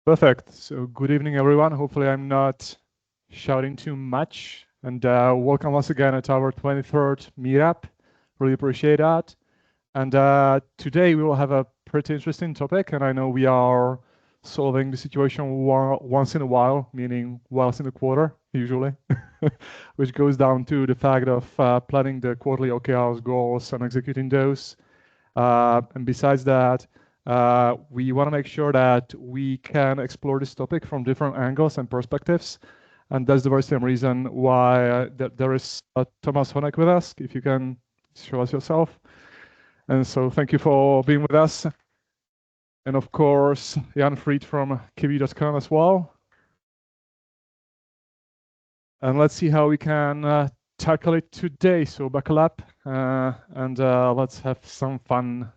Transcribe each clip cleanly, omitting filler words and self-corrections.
Perfect. So good evening, everyone. Hopefully I'm not shouting too much. And welcome once again at our 23rd meetup. Really appreciate that. And today we will have a pretty interesting topic. And I know we are solving the situation once in a while, meaning once in a quarter, usually, which goes down to the fact of planning the quarterly OKRs goals and executing those. And besides that, we want to make sure that we can explore this topic from different angles and perspectives. And that's the very same reason why there is Tomas Honek with us, if you can show us yourself. And so thank you for being with us. And of course, Jan Fried from KPIs as well. And let's see how we can tackle it today. So buckle up and let's have some fun.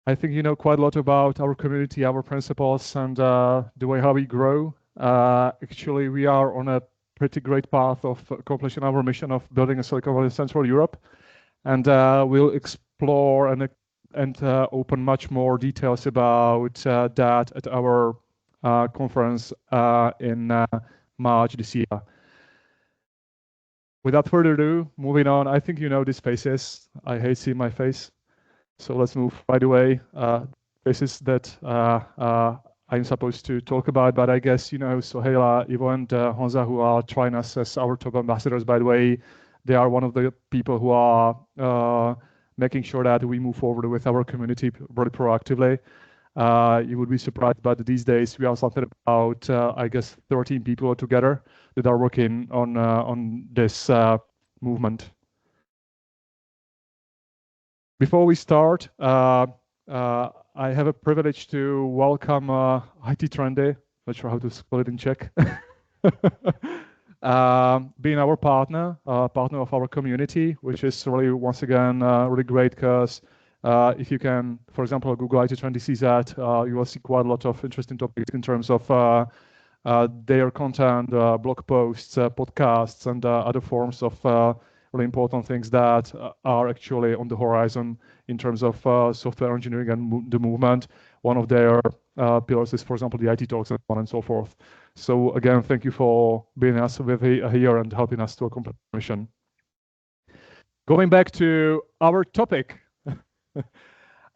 I think you know quite a lot about our community, our principles, and the way how we grow. Actually, we are on a pretty great path of accomplishing our mission of building a Silicon Valley in Central Europe. And we'll explore and open much more details about that at our conference in March this year. Without further ado, moving on, I think you know these faces. I hate seeing my face. So let's move right away. Faces that I'm supposed to talk about, but I guess you know Soheila, Ivo, and Honza, who are trying us as our top ambassadors. By the way, they are one of the people who are making sure that we move forward with our community very proactively. You would be surprised, but these days we are something about I guess 13 people together that are working on this movement. Before we start, I have a privilege to welcome ITtrendy, not sure how to spell it in Czech, being our partner of our community, which is really, once again, really great because if you can, for example, Google ITtrendy.cz, you will see quite a lot of interesting topics in terms of their content, blog posts, podcasts, and other forms of really important things that are actually on the horizon in terms of software engineering and the movement. One of their pillars is, for example, the IT talks and so on and so forth. So again, thank you for being us with here and helping us to accomplish the mission. Going back to our topic,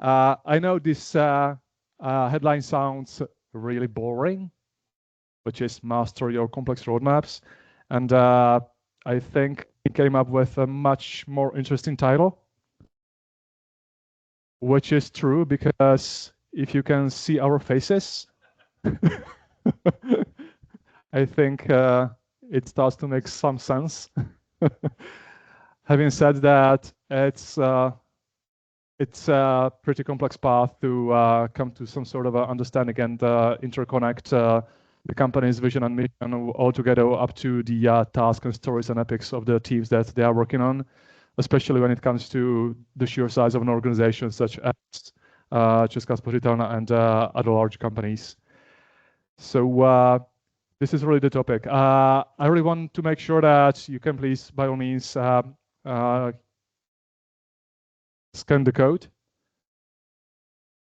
I know this headline sounds really boring, which is master your complex roadmaps. And I think we came up with a much more interesting title, which is true because if you can see our faces, I think it starts to make some sense. Having said that, it's a pretty complex path to come to some sort of understanding and interconnect the company's vision and mission all together up to the tasks and stories and epics of the teams that they are working on, especially when it comes to the sheer size of an organization such as Ceska, Sporitelna, and other large companies. So this is really the topic. I really want to make sure that you can please, by all means, scan the code.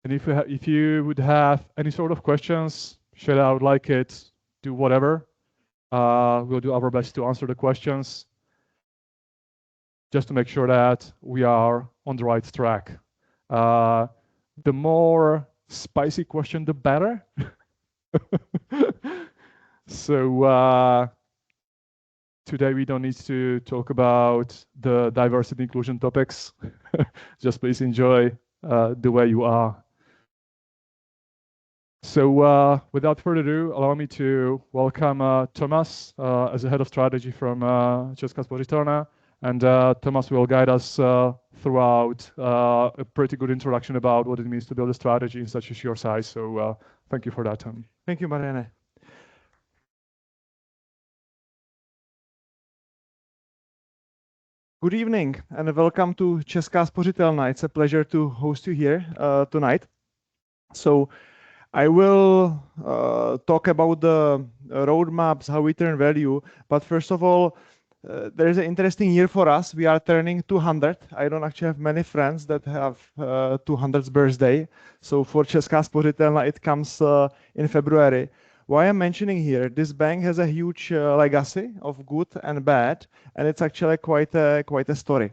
And if you would have any sort of questions, share out, like it, do whatever. We'll do our best to answer the questions just to make sure that we are on the right track. The more spicy question, the better. So today we don't need to talk about the diversity inclusion topics. Just please enjoy the way you are. So without further ado, allow me to welcome Tomas as the head of strategy from Ceska Sporitelna. And Tomas will guide us throughout a pretty good introduction about what it means to build a strategy in such a sheer size. So thank you for that, Tom. Thank you, Marian. Good evening and welcome to Ceska Sporitelna. It's a pleasure to host you here tonight. So I will talk about the roadmaps, how we turn value. But first of all, there's an interesting year for us. We are turning 200. I don't actually have many friends that have 200th birthday. So for Ceska Sporitelna, it comes in February. Why I'm mentioning here, this bank has a huge legacy of good and bad, and it's actually quite a story.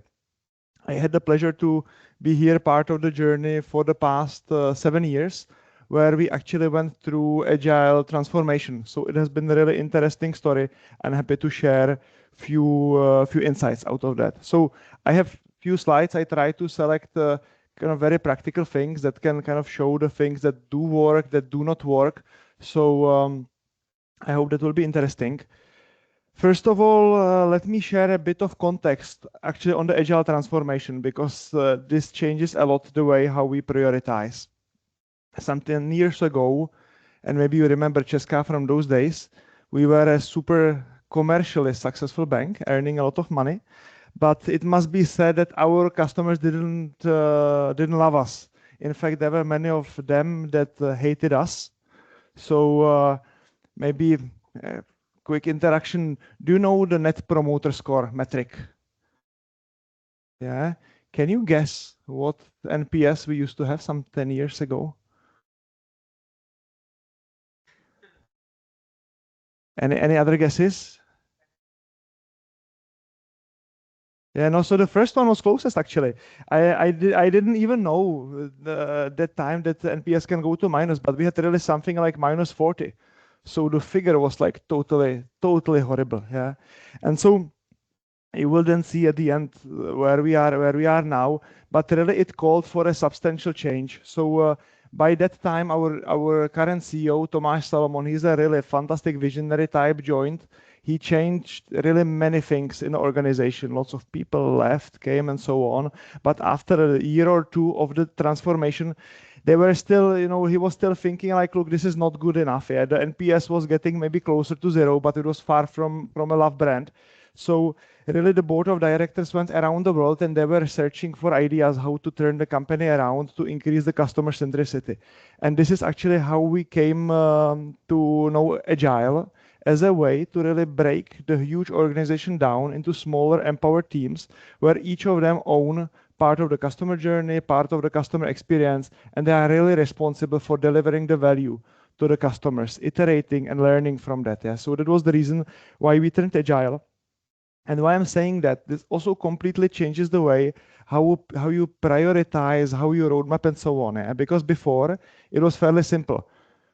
I had the pleasure to be here part of the journey for the past 7 years, where we actually went through agile transformation. So it has been a really interesting story, and happy to share few insights out of that. So I have few slides. I try to select kind of very practical things that can kind of show the things that do work, that do not work. So I hope that will be interesting. First of all, let me share a bit of context actually on the agile transformation, because this changes a lot the way how we prioritize. Some 10 years ago, and maybe you remember Ceska from those days, we were a super commercially successful bank, earning a lot of money. But it must be said that our customers didn't love us. In fact, there were many of them that hated us. So maybe quick interaction. Do you know the Net Promoter Score metric? Yeah. Can you guess what NPS we used to have some 10 years ago? Any other guesses? Yeah, no, so the first one was closest actually. I didn't even know that time that the NPS can go to minus, but we had really something like minus 40. So the figure was like totally horrible. Yeah. And so you will then see at the end where we are now, but really it called for a substantial change. So by that time, our current CEO, Tomas Salomon, he's a really fantastic visionary type, joined. He changed really many things in the organization. Lots of people left, came, and so on. But after a year or two of the transformation, they were still, he was still thinking like, look, this is not good enough. Yeah, the NPS was getting maybe closer to zero, but it was far from a love brand. So really the board of directors went around the world and they were searching for ideas how to turn the company around to increase the customer centricity. And this is actually how we came to know Agile as a way to really break the huge organization down into smaller empowered teams where each of them own part of the customer journey, part of the customer experience, and they are really responsible for delivering the value to the customers, iterating and learning from that. Yeah. So that was the reason why we turned Agile. And why I'm saying that, this also completely changes the way how you prioritize, how you roadmap, and so on. Yeah? Because before it was fairly simple.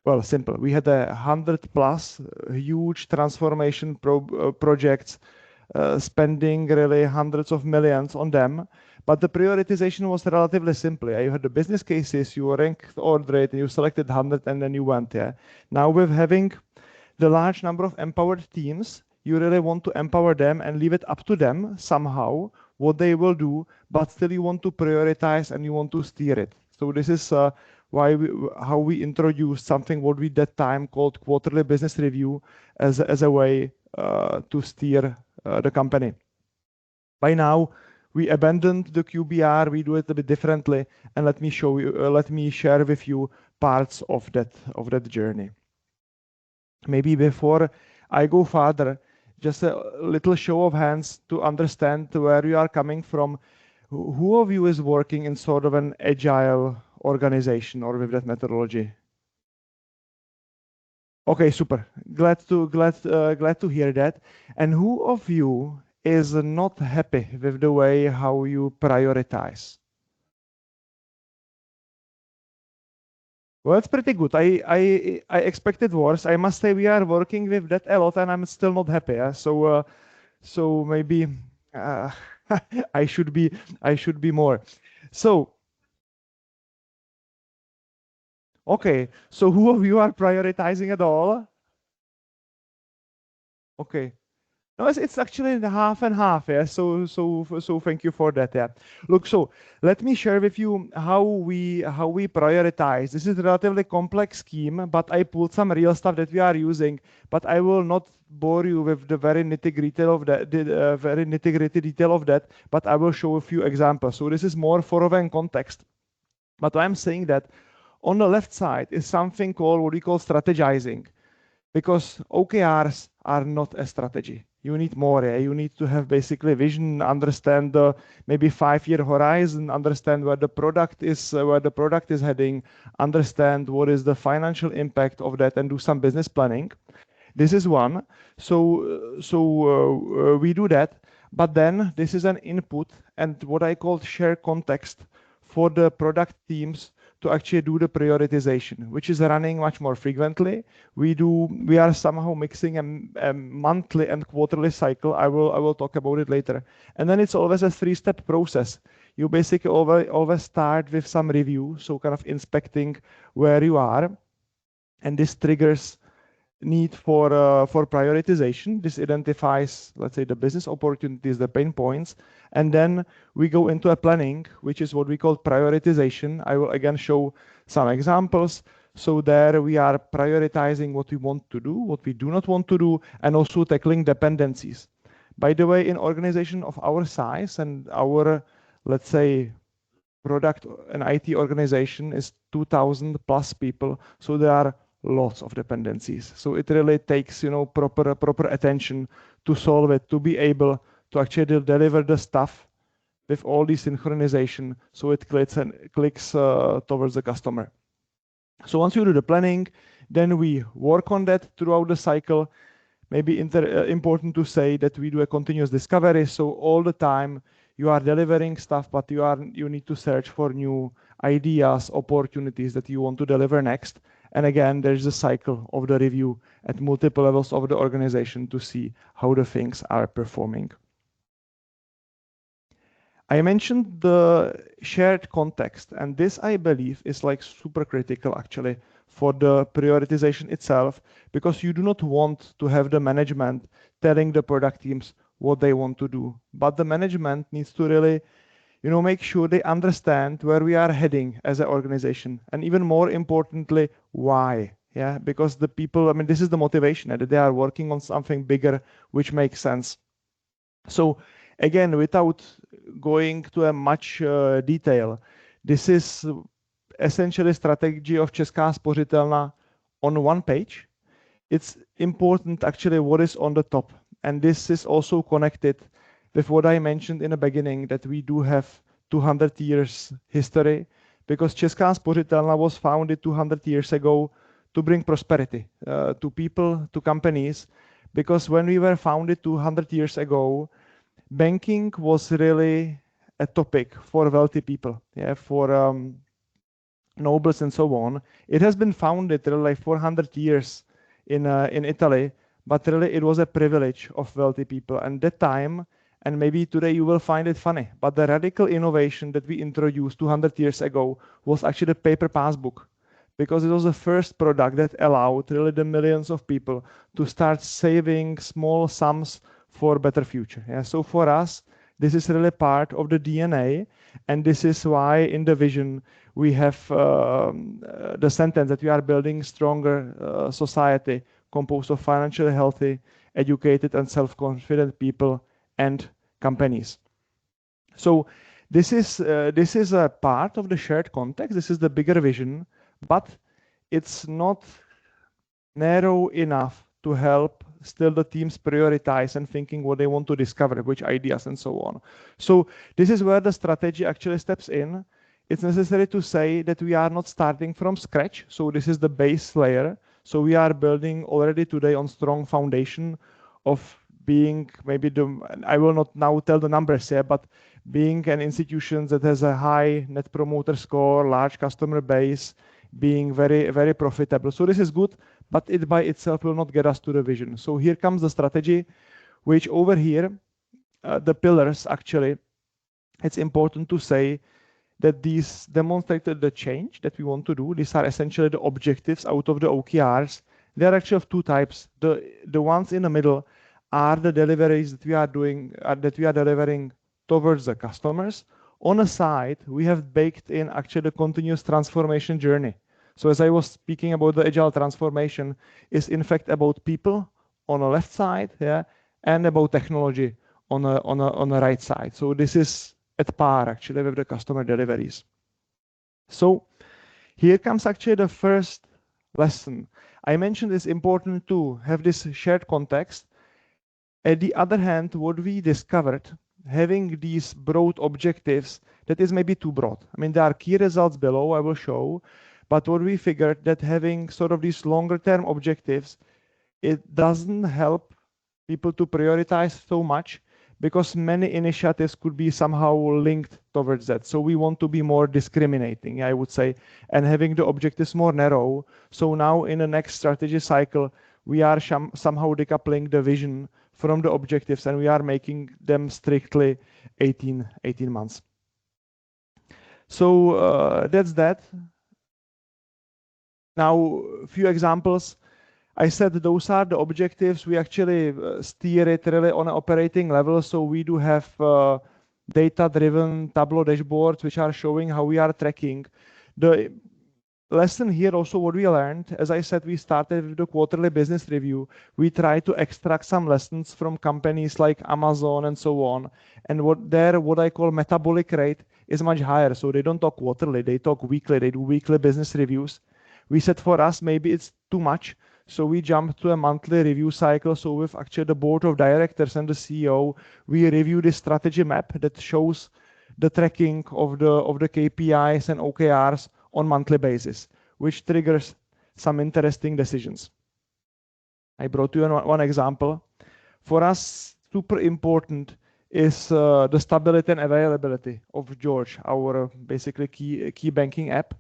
Well, simple. We had 100+ huge transformation projects, spending really hundreds of millions on them. But the prioritization was relatively simple. Yeah? You had the business cases, you ranked order rate, and you selected 100, and then you went. Yeah. Now with having the large number of empowered teams, you really want to empower them and leave it up to them somehow what they will do, but still you want to prioritize and you want to steer it. So this is how we introduced something what we that time called quarterly business review as a way to steer the company. By now, we abandoned the QBR. We do it a bit differently, and let me share with you parts of that journey. Maybe before I go further, just a little show of hands to understand where you are coming from. Who of you is working in sort of an agile organization or with that methodology? Okay, super. Glad to hear that. And who of you is not happy with the way how you prioritize? Well, it's pretty good. I expected worse. I must say we are working with that a lot, and I'm still not happy. Yeah? So maybe I should be more. So okay. So who of you are prioritizing at all? Okay. No, it's actually half and half. Yeah. So thank you for that. Yeah. Look, so let me share with you how we prioritize. This is a relatively complex scheme, but I pulled some real stuff that we are using. But I will not bore you with the very nitty-gritty of that, very nitty-gritty detail of that. But I will show a few examples. So this is more for a context. But I'm saying that on the left side is something called what we call strategizing, because OKRs are not a strategy. you need more. Yeah? You need to have basically vision, understand the maybe 5-year horizon, understand where the product is heading, understand what is the financial impact of that, and do some business planning. This is one. So we do that, but then this is an input and what I call share context for the product teams to actually do the prioritization, which is running much more frequently. We are somehow mixing a monthly and quarterly cycle. I will talk about it later. And then it's always a 3-step process. You basically always start with some review, so kind of inspecting where you are, and this triggers need for prioritization. This identifies, let's say, the business opportunities, the pain points, and then we go into a planning, which is what we call prioritization. I will again show some examples. So there we are prioritizing what we want to do, what we do not want to do, and also tackling dependencies. By the way, in organization of our size and our, let's say, product and IT organization is 2,000 plus people. So there are lots of dependencies. So it really takes, proper attention to solve it, to be able to actually deliver the stuff with all the synchronization, so it clicks towards the customer. So once you do the planning, then we work on that throughout the cycle. Maybe important to say that we do a continuous discovery. So all the time you are delivering stuff, but you need to search for new ideas, opportunities that you want to deliver next. And again, there's a cycle of the review at multiple levels of the organization to see how the things are performing. I mentioned the shared context, and this I believe is like super critical actually for the prioritization itself, because you do not want to have the management telling the product teams what they want to do, but the management needs to really make sure they understand where we are heading as an organization, and even more importantly, why. Yeah, because the people, I mean, this is the motivation that they are working on something bigger, which makes sense. So again, without going to a much detail, this is essentially strategy of Česká Sporitelna on one page. It's important actually what is on the top, and this is also connected with what I mentioned in the beginning, that we do have 200 years history, because Česká Spořitelna was founded 200 years ago to bring prosperity to people, to companies, because when we were founded 200 years ago, banking was really a topic for wealthy people, yeah, for nobles and so on. It has been founded really like 400 years in Italy, but really it was a privilege of wealthy people. And that time, and maybe today you will find it funny, but the radical innovation that we introduced 200 years ago was actually the paper passbook, because it was the first product that allowed really the millions of people to start saving small sums for a better future. Yeah? So for us, this is really part of the DNA, and this is why in the vision we have the sentence that we are building stronger society composed of financially healthy, educated, and self-confident people and companies. So this is a part of the shared context. This is the bigger vision, but it's not narrow enough to help still the teams prioritize and thinking what they want to discover, which ideas and so on. So this is where the strategy actually steps in. It's necessary to say that we are not starting from scratch. So this is the base layer. So we are building already today on strong foundation of being maybe I will not now tell the numbers here, but being an institution that has a high net promoter score, large customer base, being very, very profitable. So this is good, but it by itself will not get us to the vision. So here comes the strategy, which over here, the pillars actually, it's important to say that these demonstrated the change that we want to do. These are essentially the objectives out of the OKRs. They are actually of two types. The ones in the middle are the deliveries that we are doing, that we are delivering towards the customers. On a side, we have baked in actually the continuous transformation journey. So as I was speaking about the agile transformation, is in fact about people on the left side, yeah, and about technology on the right side. So this is at par actually with the customer deliveries. So here comes actually the first lesson. I mentioned it's important to have this shared context. At the other hand, what we discovered, having these broad objectives, that is maybe too broad. I mean, there are key results below, I will show, but what we figured that having sort of these longer term objectives, it doesn't help people to prioritize so much because many initiatives could be somehow linked towards that. So we want to be more discriminating, I would say, and having the objectives more narrow. So now in the next strategy cycle, we are somehow decoupling the vision from the objectives and we are making them strictly 18 months. So that's that. Now, a few examples. I said those are the objectives. We actually steer it really on an operating level. So we do have data-driven Tableau dashboards, which are showing how we are tracking. The lesson here also what we learned, as I said, we started with the quarterly business review. We try to extract some lessons from companies like Amazon and so on. And what I call metabolic rate is much higher. So they don't talk quarterly, they talk weekly, they do weekly business reviews. We said for us, maybe it's too much. So we jumped to a monthly review cycle. So with actually the board of directors and the CEO, we review this strategy map that shows the tracking of the KPIs and OKRs on monthly basis, which triggers some interesting decisions. I brought you one example. For us, super important is the stability and availability of George, our basically key banking app.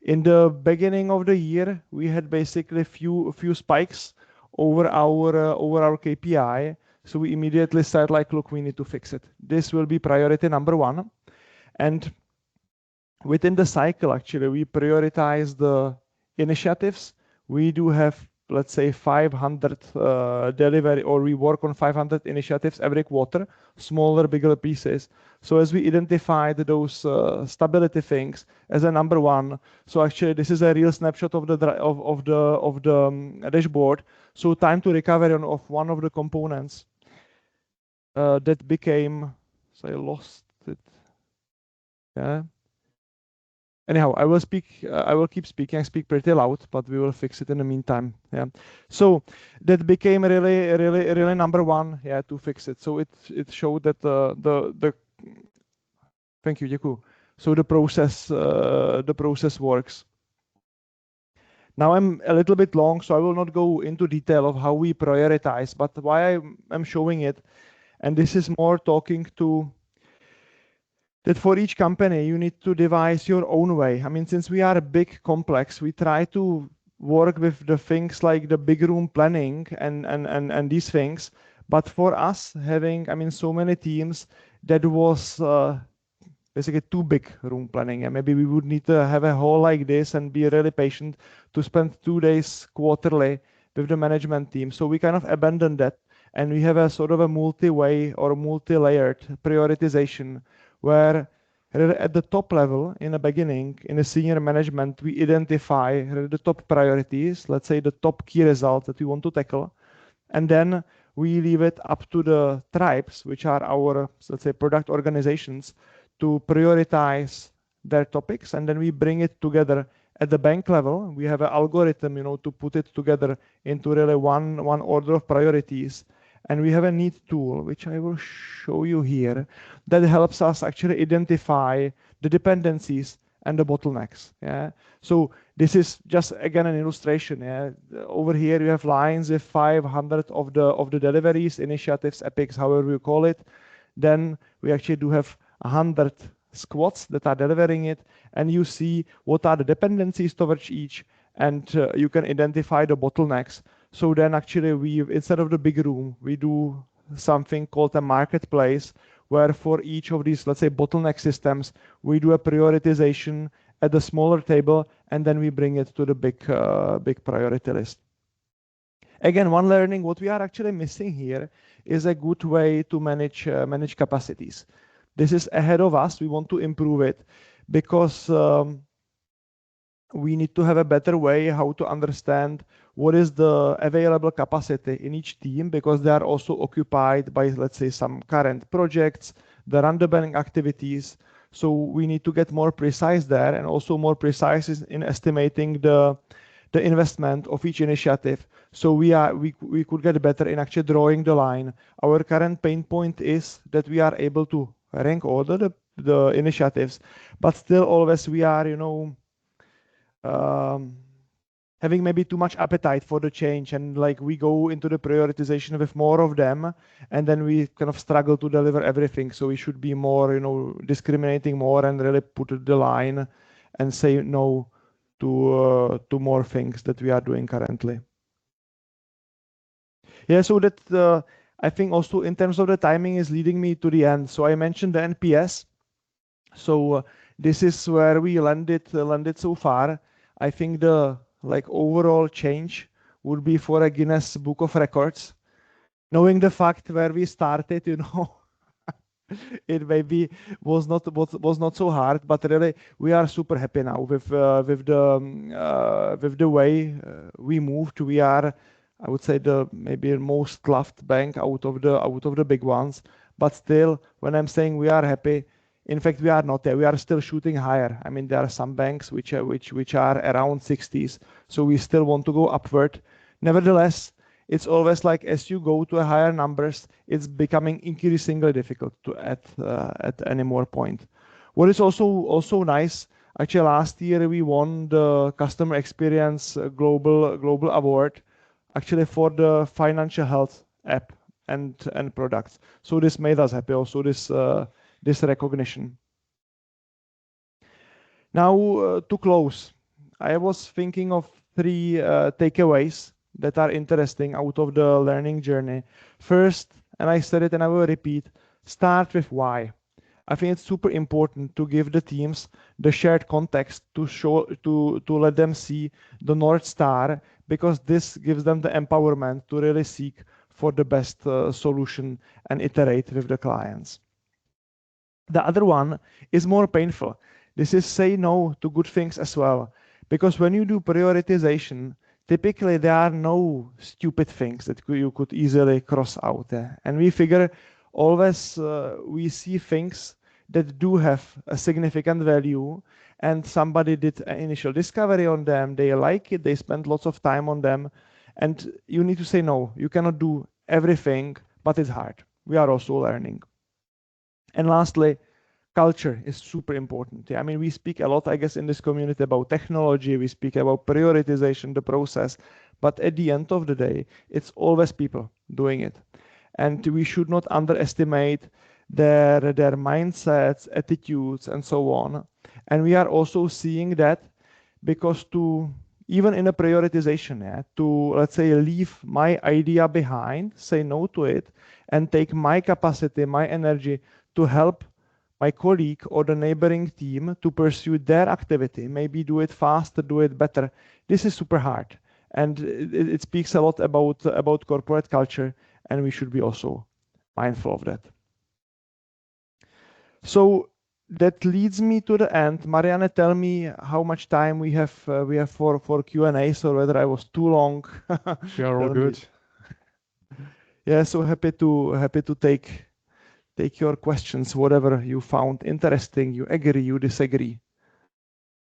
In the beginning of the year, we had basically few spikes over our KPI. So we immediately said, like, look, we need to fix it. This will be priority number one. And within the cycle, actually, we prioritize the initiatives. We do have, let's say, 500 delivery, or we work on 500 initiatives every quarter, smaller, bigger pieces. So as we identified those stability things as a number one, so actually this is a real snapshot of the dashboard. So time to recovery of one of the components that became, so I lost it. Yeah. Anyhow, I will keep speaking. I speak pretty loud, but we will fix it in the meantime. Yeah. So that became really number one. Yeah, to fix it. So it showed that the thank you, Děkuju. So the process works. Now I'm a little bit long, so I will not go into detail of how we prioritize, but why I'm showing it, and this is more talking to that for each company, you need to devise your own way. I mean, since we are a big complex, we try to work with the things like the big room planning and these things. But for us, having, I mean, so many teams, that was basically too big room planning. And maybe we would need to have a hall like this and be really patient to spend 2 days quarterly with the management team. So we kind of abandoned that. And we have a sort of a multi-way or multi-layered prioritization where at the top level in the beginning, in the senior management, we identify the top priorities, let's say the top key results that we want to tackle. And then we leave it up to the tribes, which are our, let's say, product organizations, to prioritize their topics. And then we bring it together at the bank level. We have an algorithm, to put it together into really one order of priorities. And we have a neat tool, which I will show you here, that helps us actually identify the dependencies and the bottlenecks. Yeah. So this is just again an illustration. Yeah. Over here you have lines with 500 of the deliveries, initiatives, epics, however you call it. Then we actually do have 100 squads that are delivering it, and you see what are the dependencies towards each, and you can identify the bottlenecks. So then actually we, instead of the big room, we do something called a marketplace, where for each of these, let's say, bottleneck systems, we do a prioritization at the smaller table, and then we bring it to the big priority list. Again, one learning, what we are actually missing here is a good way to manage capacities. This is ahead of us. We want to improve it because we need to have a better way how to understand what is the available capacity in each team, because they are also occupied by, let's say, some current projects, the run-the-bank activities. So we need to get more precise there, and also more precise in estimating the the investment of each initiative. So we could get better in actually drawing the line. Our current pain point is that we are able to rank all the initiatives, but still always we are, um, having maybe too much appetite for the change, and like we go into the prioritization with more of them, and then we kind of struggle to deliver everything. So we should be more, discriminating more and really put the line and say no to more things that we are doing currently. Yeah, so that I think also in terms of the timing is leading me to the end. So I mentioned the NPS. So this is where we landed so far. I think the overall change would be for a Guinness Book of Records. Knowing the fact where we started, it maybe was not so hard, but really we are super happy now with the way we moved. We are, I would say, the maybe most loved bank out of the big ones. But still, when I'm saying we are happy, in fact we are not there. We are still shooting higher. I mean, there are some banks which are around 60s, so we still want to go upward. Nevertheless, it's always like as you go to higher numbers, it's becoming increasingly difficult to add at any more point. What is also nice, actually last year we won the customer experience global award, actually for the financial health app and products. So this made us happy. Also this recognition. Now to close, I was thinking of 3 takeaways that are interesting out of the learning journey. First, and I said it and I will repeat, start with why. I think it's super important to give the teams the shared context to let them see the North Star, because this gives them the empowerment to really seek for the best solution and iterate with the clients. The other one is more painful. This is say no to good things as well. Because when you do prioritization, typically there are no stupid things that you could easily cross out. And we figure always we see things that do have a significant value, and somebody did an initial discovery on them, they like it, they spend lots of time on them, and you need to say no. You cannot do everything, but it's hard. We are also learning. And lastly, culture is super important. I mean, we speak a lot, I guess, in this community about technology, we speak about prioritization, the process, but at the end of the day, it's always people doing it. And we should not underestimate their mindsets, attitudes, and so on. And we are also seeing that because even in a prioritization, to, let's say, leave my idea behind, say no to it, and take my capacity, my energy to help my colleague or the neighboring team to pursue their activity, maybe do it faster, do it better. This is super hard. And it speaks a lot about corporate culture, and we should be also mindful of that. So that leads me to the end. Marianne, tell me how much time we have for Q&A, so whether I was too long. We are all good. Yeah, so happy to take your questions, whatever you found interesting, you agree, you disagree.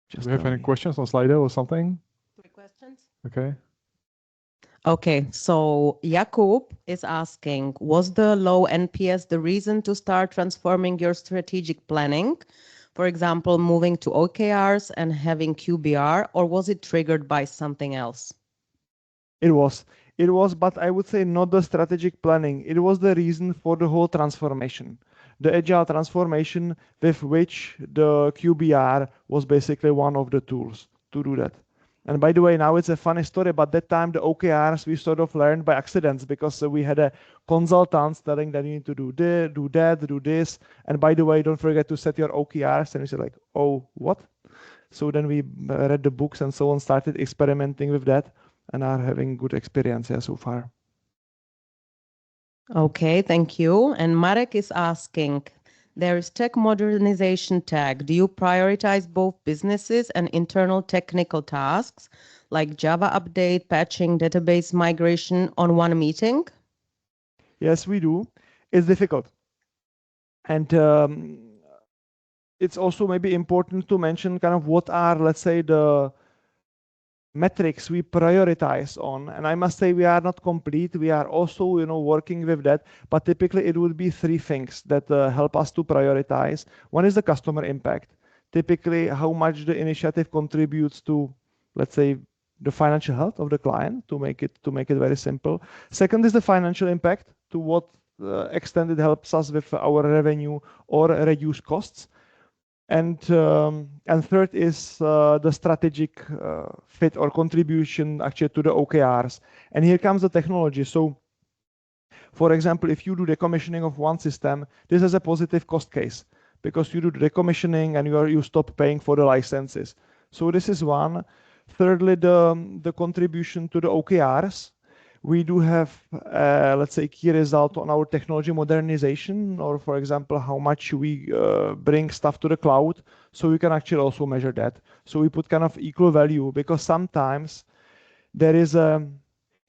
Do we have any questions on Slido or something? 3 questions. Okay. Okay, so Jakub is asking, was the low NPS the reason to start transforming your strategic planning? For example, moving to OKRs and having QBR, or was it triggered by something else? It was, but I would say not the strategic planning. It was the reason for the whole transformation. The agile transformation, with which the QBR was basically one of the tools to do that. And by the way, now it's a funny story, but that time the OKRs we sort of learned by accidents, because we had a consultant telling that you need to do this, do that, do this. And by the way, don't forget to set your OKRs. And we said like, oh, what? So then we read the books and so on, started experimenting with that, and are having good experience so far. Okay, thank you. And Marek is asking, there is tech modernization tag. Do you prioritize both businesses and internal technical tasks like Java update, patching, database migration on one meeting? Yes, we do. It's difficult. And it's also maybe important to mention kind of what are, let's say, the metrics we prioritize on, and I must say we are not complete. We are also, working with that, but typically it would be three things that help us to prioritize. One is the customer impact. Typically, how much the initiative contributes to, let's say, the financial health of the client, to make it very simple. Second is the financial impact, to what extent it helps us with our revenue or reduce costs. And third is the strategic fit or contribution actually to the OKRs. And here comes the technology. So, for example, if you do decommissioning of one system, this is a positive cost case because you do the decommissioning and you stop paying for the licenses. So this is one. Thirdly, the contribution to the OKRs. We do have, let's say, key result on our technology modernization, or for example, how much we bring stuff to the cloud. So we can actually also measure that. So we put kind of equal value, because sometimes there is you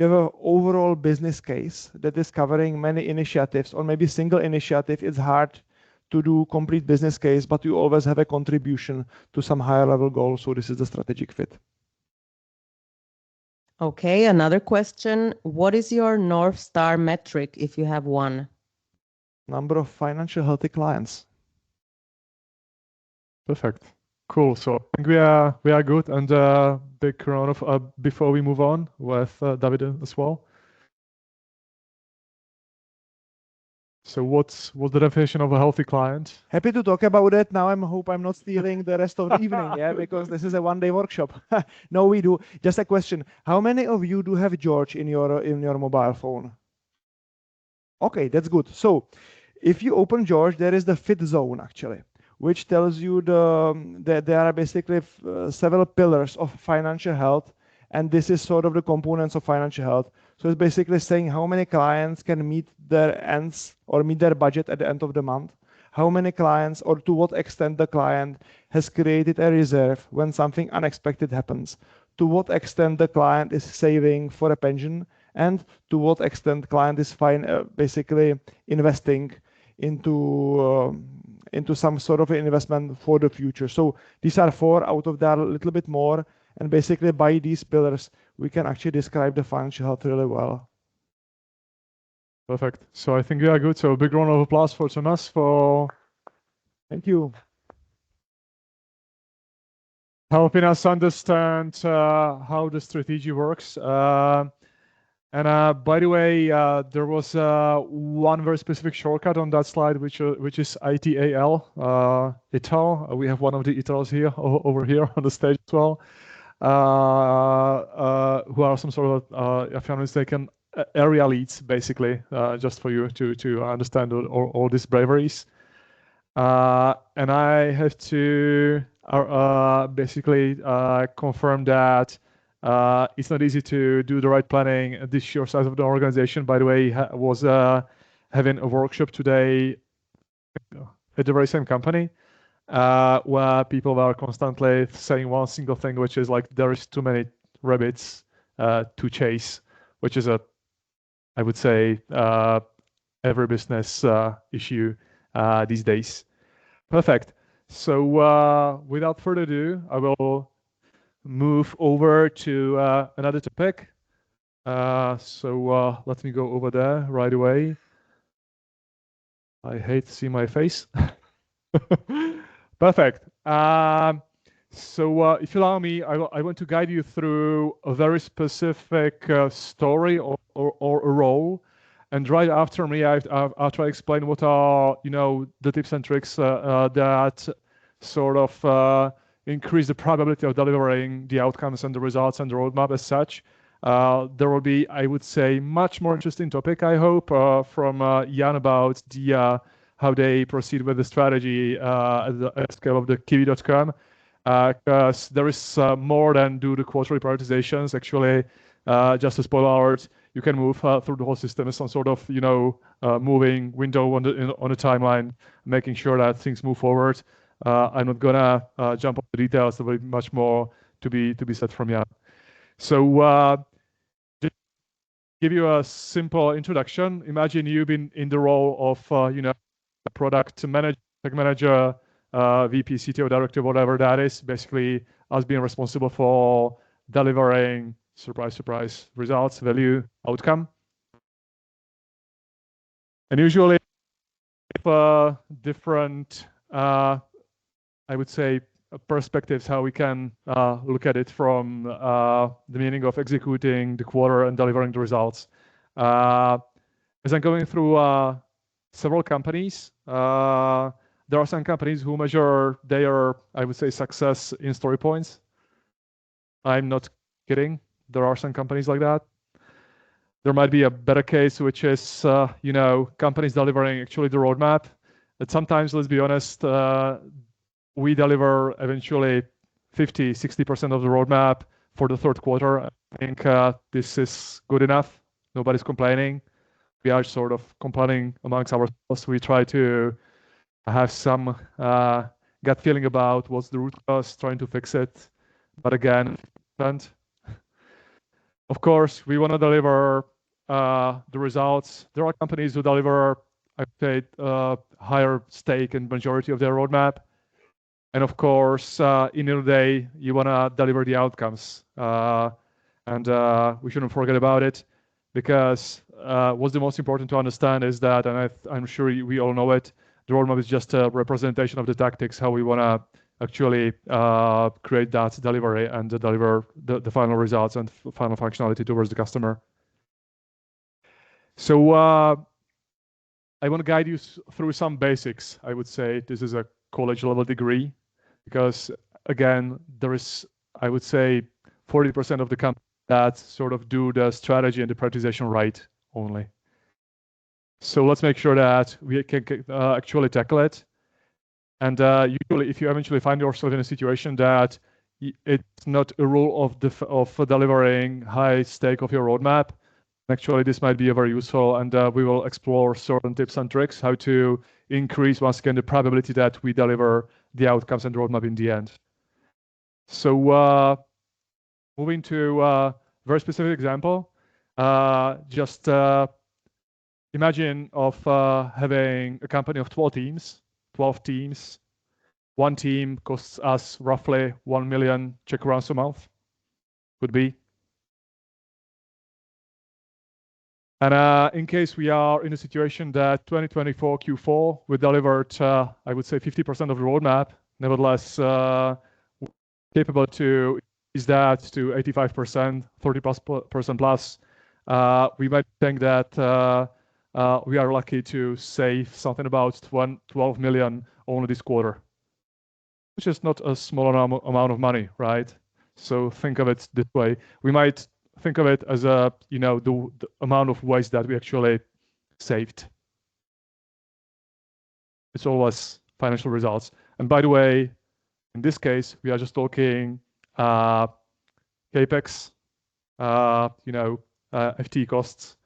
have an overall business case that is covering many initiatives, or maybe single initiative. It's hard to do complete business case, but you always have a contribution to some higher level goal. So this is the strategic fit. Okay, another question. What is your North Star metric, if you have one? Number of financial healthy clients. Perfect. Cool. So I think we are good. And big round of before we move on with David as well. So what's the definition of a healthy client? Happy to talk about it. Now I hope I'm not stealing the rest of the evening, yeah, because this is a one-day workshop. No, we do. Just a question. How many of you do have George in your mobile phone? Okay, that's good. So if you open George, there is the fit zone actually, which tells you that there are basically several pillars of financial health, and this is sort of the components of financial health. So it's basically saying how many clients can meet their ends or meet their budget at the end of the month, how many clients, or to what extent the client has created a reserve when something unexpected happens, to what extent the client is saving for a pension, and to what extent client is basically investing into some sort of investment for the future. So these are four. Out of that, a little bit more. And basically by these pillars, we can actually describe the financial health really well. Perfect. So I think we are good. So a big round of applause for Tomas for Thank you. helping us understand how the strategy works. And by the way, there was one very specific shortcut on that slide, which is ITAL, ITAL. We have one of the ITALs here over here on the stage as well, who are some sort of, if I'm not mistaken, area leads, basically, just for you to understand all these braveries. And I have to basically confirm that it's not easy to do the right planning at this sheer size of the organization. By the way, was having a workshop today at the very same company where people were constantly saying one single thing, which is like, there is too many rabbits to chase, which is I would say, every business issue these days. Perfect. So without further ado, I will move over to another topic. So let me go over there right away. I hate to see my face. Perfect. So if you allow me, I want to guide you through a very specific story or a role. And right after me, I'll try to explain what are, the tips and tricks that sort of increase the probability of delivering the outcomes and the results and the roadmap as such. There will be, I would say, much more interesting topic, I hope, from Jan about how they proceed with the strategy at the scale of the kiwi.com. Because there is more than do the quarterly prioritizations. Actually, just to spoil alert, you can move through the whole system as some sort of, moving window on the timeline, making sure that things move forward. I'm not gonna jump on the details. There will be much more to be said from Jan. So just give you a simple introduction. Imagine you've been in the role of product manager, tech manager, VP, CTO, director, whatever that is. Basically, us being responsible for delivering, surprise, surprise, results, value, outcome. And usually different, I would say, perspectives how we can look at it from the meaning of executing the quarter and delivering the results. As I'm going through several companies, there are some companies who measure their, I would say, success in story points. I'm not kidding. There are some companies like that. There might be a better case, which is, companies delivering actually the roadmap. But sometimes, let's be honest, we deliver eventually 50, 60% of the roadmap for the third quarter. I think this is good enough. Nobody's complaining. We are sort of complaining amongst ourselves. We try to have some gut feeling about what's the root cause, trying to fix it. But again, of course, we want to deliver the results. There are companies who deliver, I'd say, higher stake in majority of their roadmap. And of course, in the day, you want to deliver the outcomes. And we shouldn't forget about it, because what's the most important to understand is that, and I'm sure we all know it, the roadmap is just a representation of the tactics, how we want to actually create that delivery and deliver the final results and final functionality towards the customer. So I want to guide you through some basics. I would say this is a college level degree, because again, there is, I would say, 40% of the company that sort of do the strategy and the prioritization right only. So let's make sure that we can actually tackle it. And usually, if you eventually find yourself in a situation that it's not a rule of delivering high stake of your roadmap, actually this might be very useful, and we will explore certain tips and tricks how to increase once again the probability that we deliver the outcomes and the roadmap in the end. So moving to a very specific example, just imagine of having a company of 12 teams. One team costs us roughly 1 million Czech crowns a month, could be. And in case we are in a situation that 2024 Q4, we delivered, I would say 50% of the roadmap, nevertheless capable to increase that to 85%, 30% plus, we might think that we are lucky to save something about 12 million only this quarter, which is not a small amount of money, right? So think of it this way. We might think of it as the amount of waste that we actually saved. It's always financial results. And by the way, in this case, we are just talking CapEx, FT costs,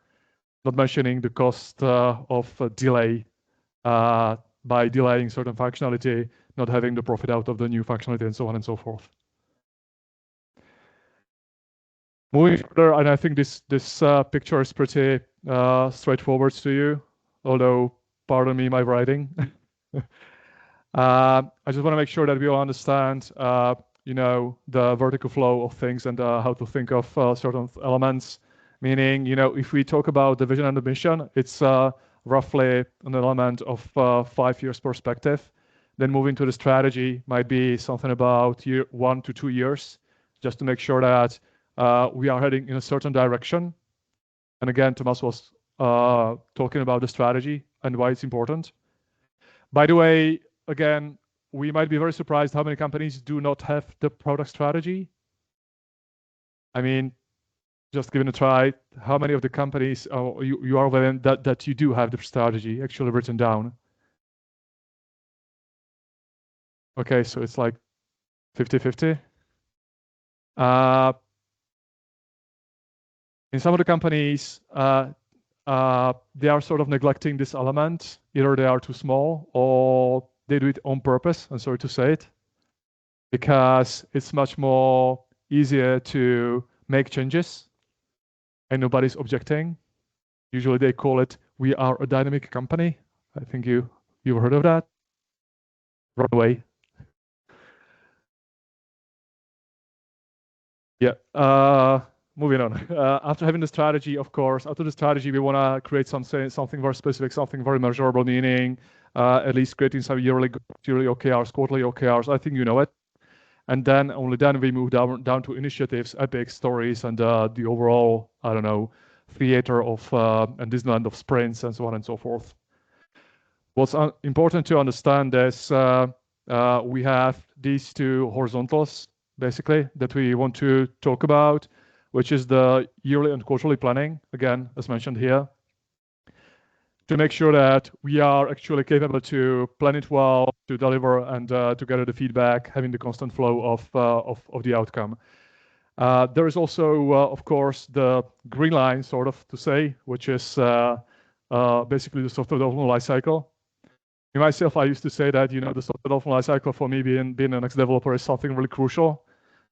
not mentioning the cost of delay by delaying certain functionality, not having the profit out of the new functionality, and so on and so forth. Moving further, and I think this picture is pretty straightforward to you, although pardon me my writing. I just want to make sure that we all understand, the vertical flow of things and how to think of certain elements. Meaning, if we talk about the vision and the mission, it's roughly an element of 5 years perspective. Then moving to the strategy might be something about 1 to 2 years, just to make sure that we are heading in a certain direction. And again, Tomas was talking about the strategy and why it's important. By the way, again, we might be very surprised how many companies do not have the product strategy. I mean, just give it a try. How many of the companies you are within that you do have the strategy actually written down? Okay, so it's like 50-50. In some of the companies, they are sort of neglecting this element. Either they are too small or they do it on purpose, I'm sorry to say it, because it's much more easier to make changes and nobody's objecting. Usually they call it, we are a dynamic company. I think you've heard of that. Run away. Yeah. Moving on. After having the strategy, of course, after the strategy, we want to create something very specific, something very measurable, meaning at least creating some yearly OKRs, quarterly OKRs. I think you know it. And then only then we move down to initiatives, epics, stories, and the overall, I don't know, theater of and Disneyland of sprints and so on and so forth. What's important to understand is we have these two horizontals, basically, that we want to talk about, which is the yearly and quarterly planning, again, as mentioned here, to make sure that we are actually capable to plan it well, to deliver, and to gather the feedback, having the constant flow of the outcome. There is also, of course, the green line, sort of, to say, which is basically the software development lifecycle. Myself, I used to say that, you know, the software development lifecycle for me being an ex-developer is something really crucial.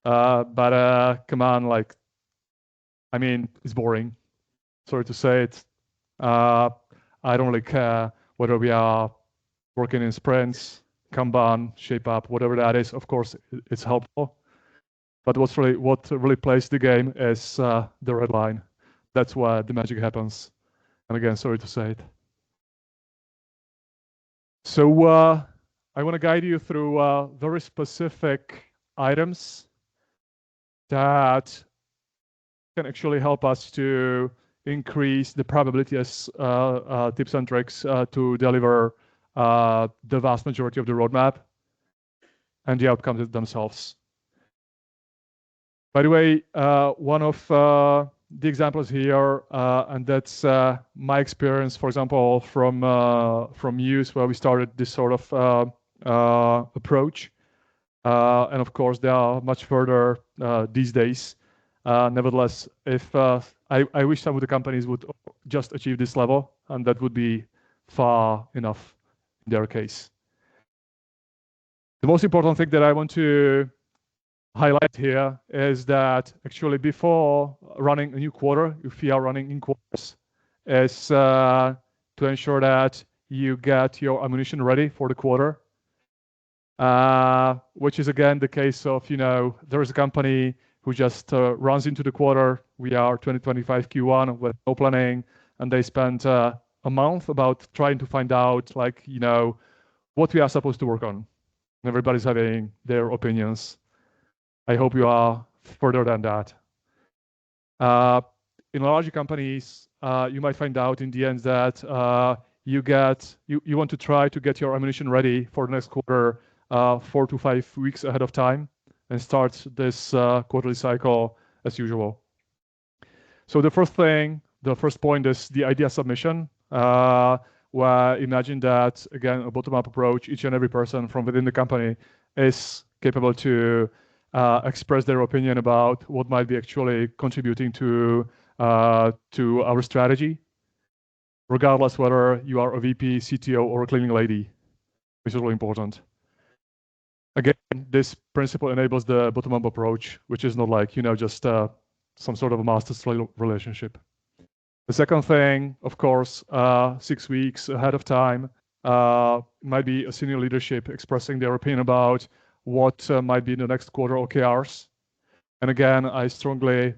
But come on, like, I mean, it's boring. Sorry to say it. I don't really care whether we are working in sprints, Kanban, shape up, whatever that is. Of course, it's helpful. But what really plays the game is the red line. That's where the magic happens. And again, sorry to say it. So I want to guide you through very specific items that can actually help us to increase the probability as tips and tricks to deliver the vast majority of the roadmap and the outcomes themselves. By the way, one of the examples here, and that's my experience, for example, from use where we started this sort of approach. And of course, they are much further these days. Nevertheless, if I wish some of the companies would just achieve this level, and that would be far enough in their case. The most important thing that I want to highlight here is that actually before running a new quarter, if you are running in quarters, is to ensure that you get your ammunition ready for the quarter, which is again the case of, you know, there is a company who just runs into the quarter. We are 2025 Q1 with no planning, and they spent a month about trying to find out, like, you know, what we are supposed to work on. Everybody's having their opinions. I hope you are further than that. In larger companies, you might find out in the end that you want to try to get your ammunition ready for the next quarter 4 to 5 weeks ahead of time and start this quarterly cycle as usual. So the first point is the idea submission, where imagine that, again, a bottom-up approach, each and every person from within the company is capable to express their opinion about what might be actually contributing to our strategy, regardless whether you are a VP, CTO, or a cleaning lady, which is really important. Again, this principle enables the bottom-up approach, which is not like, you know, just some sort of a master-slave relationship. The second thing, of course, 6 weeks ahead of time, might be a senior leadership expressing their opinion about what might be in the next quarter OKRs. And again, I strongly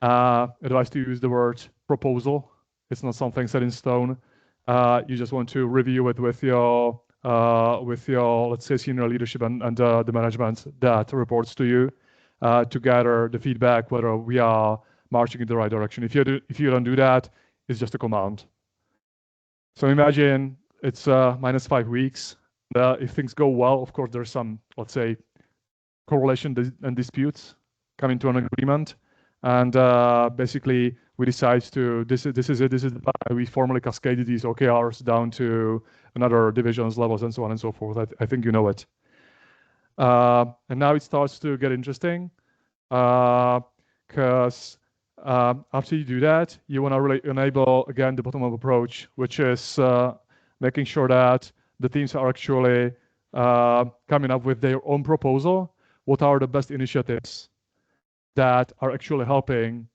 advise to use the word proposal. It's not something set in stone. You just want to review it with your let's say, senior leadership and the management that reports to you to gather the feedback whether we are marching in the right direction. If you don't do that, it's just a command. So imagine it's -5 weeks. If things go well, of course, there's some, let's say, correlation and disputes coming to an agreement. And basically, we decide to, this is it, we formally cascaded these OKRs down to another divisions, levels, and so on and so forth. I think you know it. And now it starts to get interesting, because after you do that, you want to really enable, again, the bottom-up approach, which is making sure that the teams are actually coming up with their own proposal. What are the best initiatives that are actually helping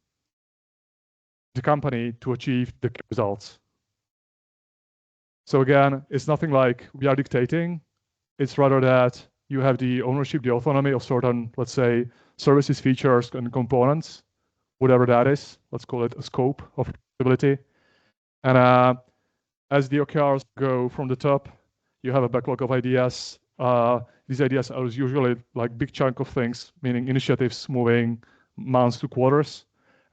the company to achieve the results? So again, it's nothing like we are dictating. It's rather that you have the ownership, the autonomy of certain, let's say, services, features, and components, whatever that is. Let's call it a scope of responsibility. And as the OKRs go from the top, you have a backlog of ideas. These ideas are usually like big chunk of things, meaning initiatives moving months to quarters,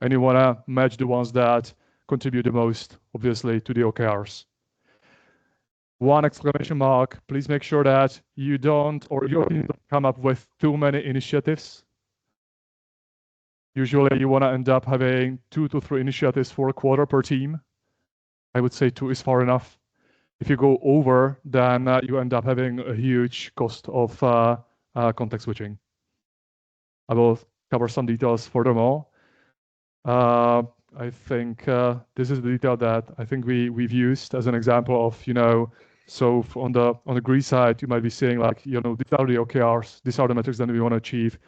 and you want to match the ones that contribute the most, obviously, to the OKRs. One exclamation mark, please make sure that you don't, or you don't come up with too many initiatives. Usually you want to end up having 2 to 3 initiatives for a quarter per team. I would say 2 is far enough. If you go over, then you end up having a huge cost of context switching. I will cover some details furthermore. I think this is the detail that I think we've used as an example of, so on the green side, you might be saying like, these are the OKRs, these are the metrics that we want to achieve.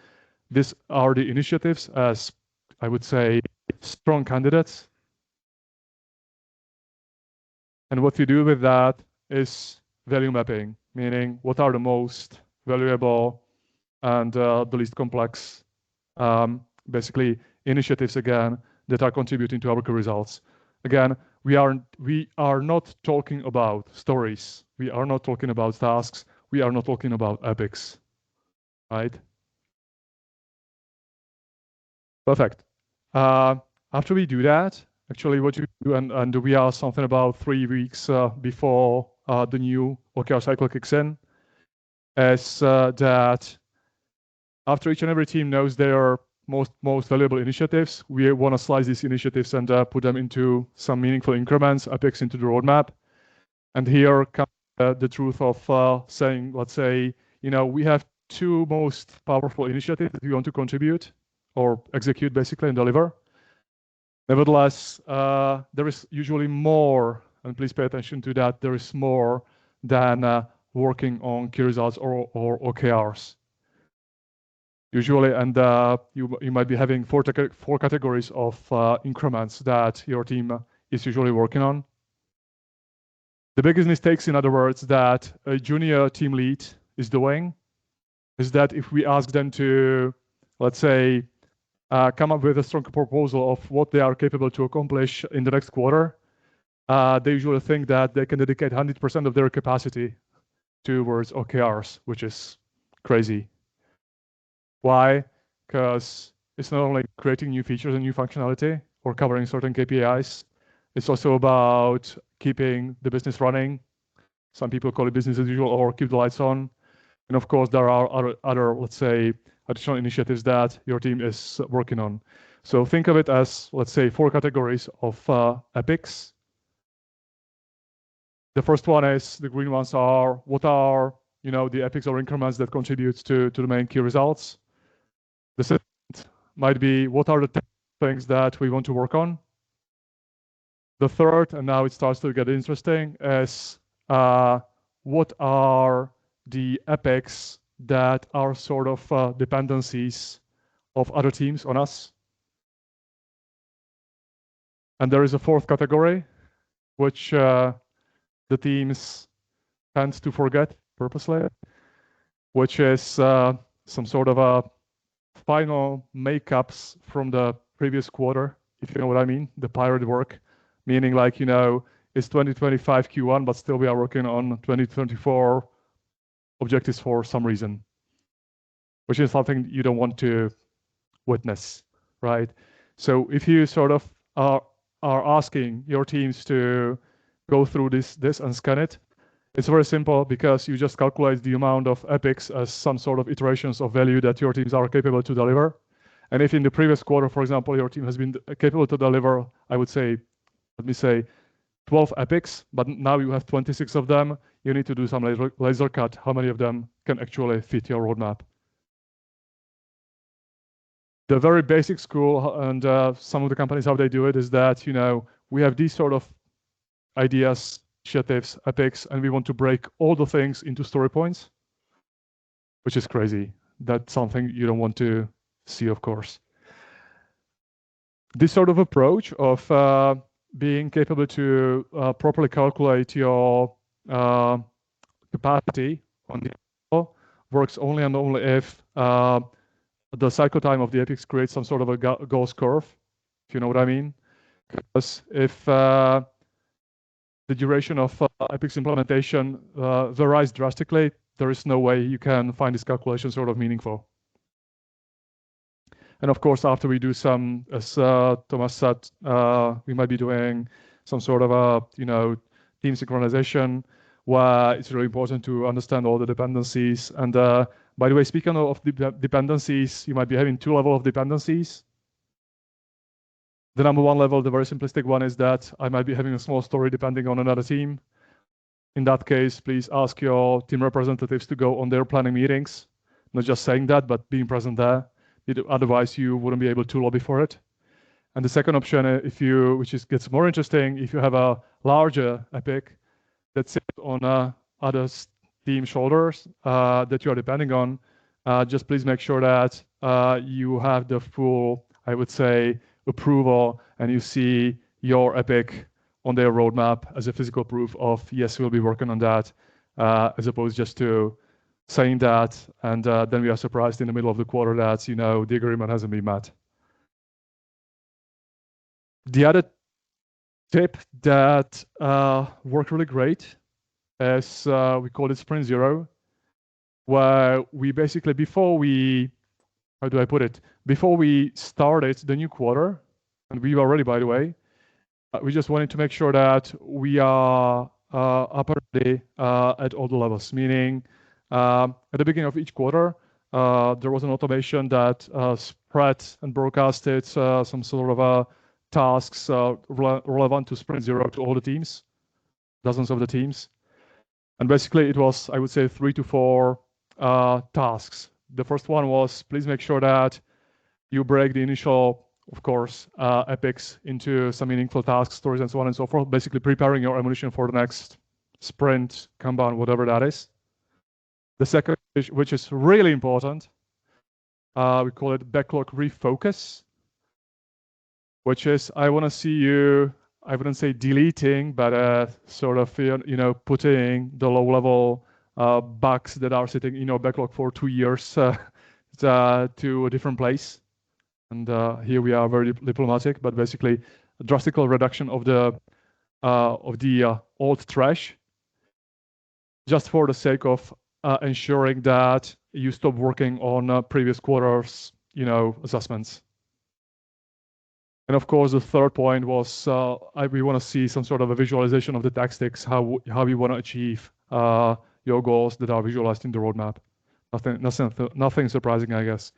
These are the initiatives as, I would say, strong candidates. And what we do with that is value mapping, meaning what are the most valuable and the least complex, basically initiatives again that are contributing to our results. Again, we are not talking about stories. We are not talking about tasks. We are not talking about epics, right? Perfect. After we do that, actually what you do, and we are something about 3 weeks before the new OKR cycle kicks in, is that after each and every team knows their most valuable initiatives, we want to slice these initiatives and put them into some meaningful increments, epics into the roadmap. And here comes the truth of saying, let's say, we have 2 most powerful initiatives that we want to contribute or execute basically and deliver. Nevertheless, there is usually more, and please pay attention to that, there is more than working on key results or OKRs. Usually, and you might be having 4 categories of increments that your team is usually working on. The biggest mistakes, in other words, that a junior team lead is doing is that if we ask them to, let's say, come up with a strong proposal of what they are capable to accomplish in the next quarter, they usually think that they can dedicate 100% of their capacity towards OKRs, which is crazy. Why? Because it's not only creating new features and new functionality or covering certain KPIs, it's also about keeping the business running. Some people call it business as usual or keep the lights on. And of course, there are other, let's say, additional initiatives that your team is working on. So think of it as, let's say, 4 categories of epics. The first one is, the green ones are, what are, the epics or increments that contribute to the main key results. The second might be, what are the 10 things that we want to work on? The third, and now it starts to get interesting, is what are the epics that are sort of dependencies of other teams on us. And there is a 4th category, which the teams tend to forget purposely, which is some sort of a final makeups from the previous quarter, if you know what I mean, the pirate work, meaning like, it's 2025 Q1, but still we are working on 2024 objectives for some reason, which is something you don't want to witness, right? So if you sort of are asking your teams to go through this and scan it, it's very simple because you just calculate the amount of epics as some sort of iterations of value that your teams are capable to deliver. And if in the previous quarter, for example, your team has been capable to deliver, I would say, let me say, 12 epics, but now you have 26 of them, you need to do some laser cut. How many of them can actually fit your roadmap? The very basic school and some of the companies, how they do it is that, we have these sort of ideas, initiatives, epics, and we want to break all the things into story points, which is crazy. That's something you don't want to see, of course. This sort of approach of being capable to properly calculate your capacity on the works only and only if the cycle time of the epics creates some sort of a Gauss curve, if you know what I mean. Because if the duration of epics implementation varies drastically, there is no way you can find this calculation sort of meaningful. And of course, after we do some, as Tomas said, we might be doing some sort of a, team synchronization, where it's really important to understand all the dependencies. And by the way, speaking of dependencies, you might be having 2 levels of dependencies. The number 1 level, the very simplistic one, is that I might be having a small story depending on another team. In that case, please ask your team representatives to go on their planning meetings. Not just saying that, but being present there. Otherwise, you wouldn't be able to lobby for it. And the second option, which gets more interesting, if you have a larger epic that sits on other team shoulders that you are depending on, just please make sure that you have the full, I would say, approval, and you see your epic on their roadmap as a physical proof of, yes, we'll be working on that, as opposed just to saying that, and then we are surprised in the middle of the quarter that, the agreement hasn't been met. The other tip that worked really great is we call it Sprint Zero, where we basically, before we started the new quarter, and we were ready, by the way, we just wanted to make sure that we are up already at all the levels, meaning at the beginning of each quarter, there was an automation that spread and broadcasted some sort of tasks relevant to Sprint Zero to all the teams, dozens of the teams. And basically it was, I would say, 3 to 4 tasks. The first one was, please make sure that you break the initial, of course, epics into some meaningful tasks, stories, and so on and so forth, basically preparing your ammunition for the next sprint, Kanban, whatever that is. The second, which is really important, we call it backlog refocus, which is, I want to see you, I wouldn't say deleting, but sort of, putting the low-level bugs that are sitting in your backlog for 2 years to a different place. And here we are very diplomatic, but basically a drastic reduction of the old trash, just for the sake of ensuring that you stop working on previous quarters, assessments. And of course, the third point was we want to see some sort of a visualization of the tactics, how you want to achieve your goals that are visualized in the roadmap. Nothing surprising, I guess.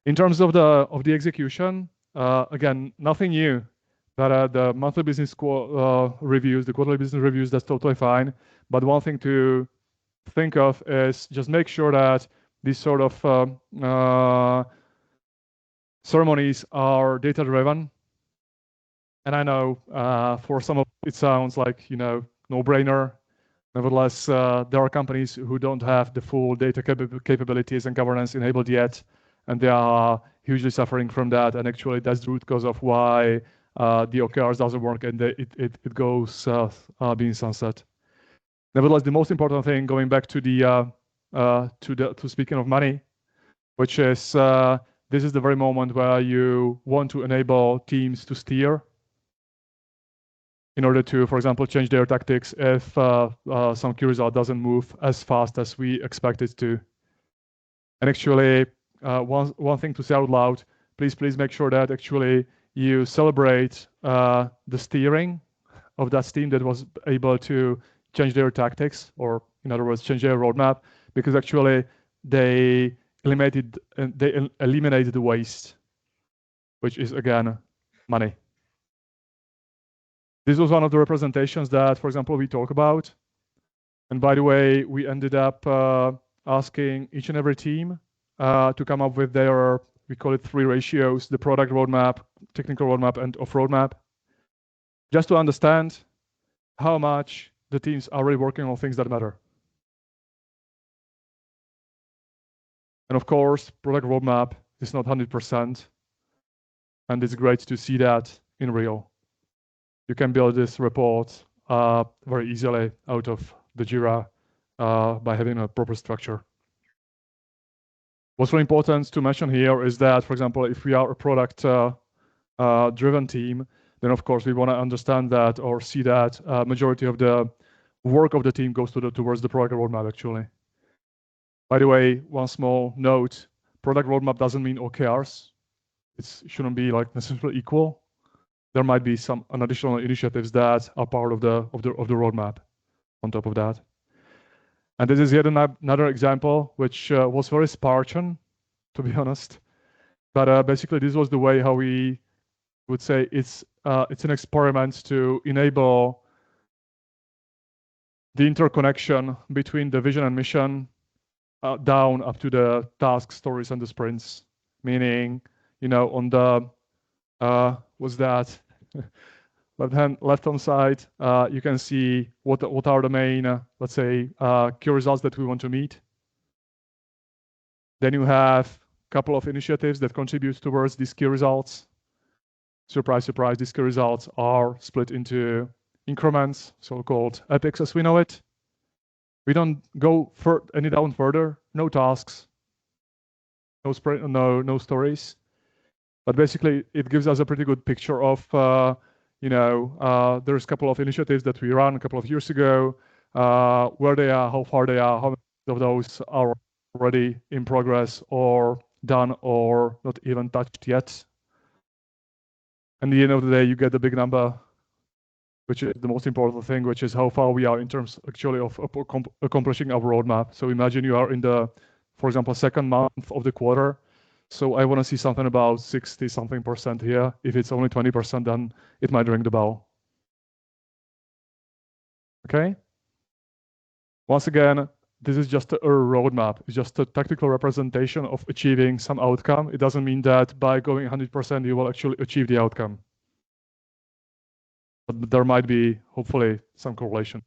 In terms of the execution, again, nothing new. But the monthly business reviews, the quarterly business reviews, that's totally fine. But one thing to think of is just make sure that these sort of ceremonies are data-driven. And I know for some of it sounds like, no-brainer. Nevertheless, there are companies who don't have the full data capabilities and governance enabled yet, and they are hugely suffering from that. And actually, that's the root cause of why the OKRs doesn't work and it goes being sunset. Nevertheless, the most important thing, going back to to speaking of money, which is this is the very moment where you want to enable teams to steer in order to, for example, change their tactics if some key result doesn't move as fast as we expect it to. And actually, one thing to say out loud, please make sure that actually you celebrate the steering of that team that was able to change their tactics, or in other words, change their roadmap, because actually they eliminated the waste, which is again money. This was one of the representations that, for example, we talk about. And by the way, we ended up asking each and every team to come up with their, we call it 3 ratios, the product roadmap, technical roadmap, and off roadmap, just to understand how much the teams are really working on things that matter. And of course, product roadmap is not 100%. And it's great to see that in real. You can build this report very easily out of the Jira by having a proper structure. What's really important to mention here is that, for example, if we are a product driven team, then of course we want to understand that or see that majority of the work of the team goes towards the product roadmap actually. By the way, one small note, product roadmap doesn't mean OKRs. It shouldn't be like necessarily equal. There might be some additional initiatives that are part of the roadmap on top of that. And this is yet another example, which was very Spartan, to be honest. But basically, this was the way how we would say it's an experiment to enable the interconnection between the vision and mission down up to the tasks, stories, and the sprints. Meaning, you know, on the was that left hand side, you can see what are the main, let's say, key results that we want to meet. Then you have a couple of initiatives that contribute towards these key results. Surprise, surprise, these key results are split into increments, so-called epics as we know it. We don't go any down further, no tasks, no sprint, no stories. But basically, it gives us a pretty good picture of, you know, there's a couple of initiatives that we ran a couple of years ago, where they are, how far they are, how many of those are already in progress or done or not even touched yet. And at the end of the day, you get the big number, which is the most important thing, which is how far we are in terms actually of accomplishing our roadmap. So imagine you are in the, for example, second month of the quarter. So I want to see something about 60-something% here. If it's only 20%, then it might ring the bell. Okay. Once again, this is just a roadmap. It's just a tactical representation of achieving some outcome. It doesn't mean that by going 100%, you will actually achieve the outcome. But there might be, hopefully, some correlation.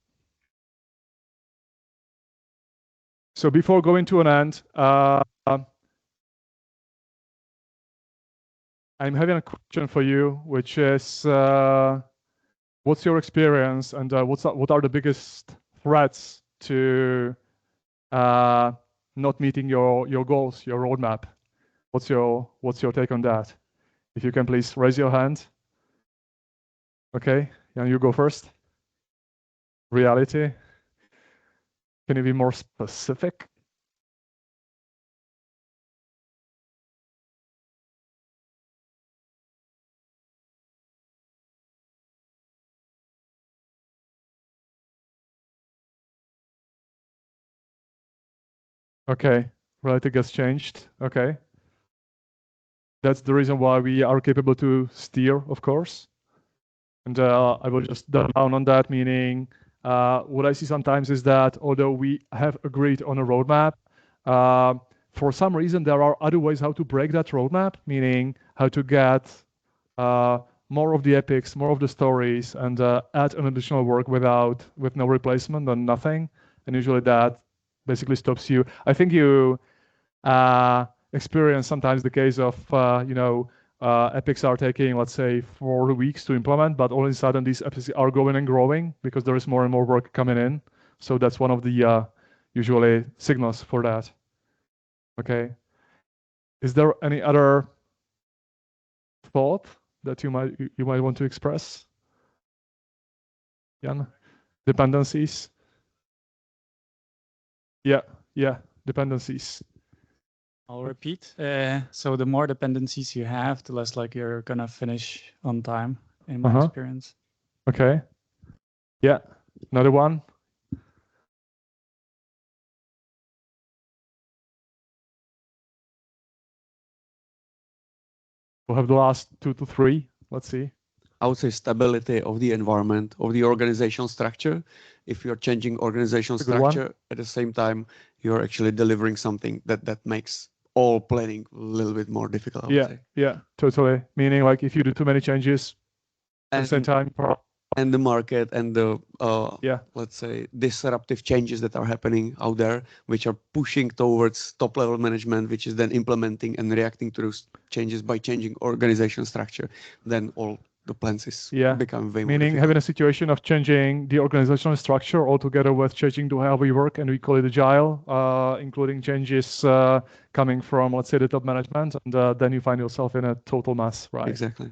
So before going to an end, I'm having a question for you, which is, what's your experience and what are the biggest threats to not meeting your goals, your roadmap? What's your take on that? If you can please raise your hand. Okay, Jan, you go first. Reality. Can you be more specific? Okay, reality gets changed. Okay. That's the reason why we are capable to steer, of course. And I will just double down on that, meaning what I see sometimes is that although we have agreed on a roadmap, for some reason there are other ways how to break that roadmap, meaning how to get more of the epics, more of the stories, and add an additional work with no replacement and nothing. And usually that basically stops you. I think you experience sometimes the case of, you know, epics are taking, let's say, 4 weeks to implement, but all of a sudden these epics are growing and growing because there is more and more work coming in. So that's one of the usually signals for that. Okay. Is there any other thought that you might want to express? Jan? Dependencies? Yeah, dependencies. I'll repeat. So the more dependencies you have, the less like you're gonna finish on time, in my experience. Okay. Yeah. Another one. We'll have the last 2 to 3. Let's see. I would say stability of the environment, of the organizational structure. If you're changing organizational structure, at the same time, you're actually delivering something that makes all planning a little bit more difficult. Yeah, totally. Meaning like if you do too many changes at the same time. And the market and the, let's say, disruptive changes that are happening out there, which are pushing towards top level management, which is then implementing and reacting to those changes by changing organizational structure, then all the plans is Yeah, becoming way more meaning difficult. having a situation of changing the organizational structure altogether with changing to how we work, and we call it agile, including changes coming from, let's say, the top management, and then you find yourself in a total mess, right? Exactly.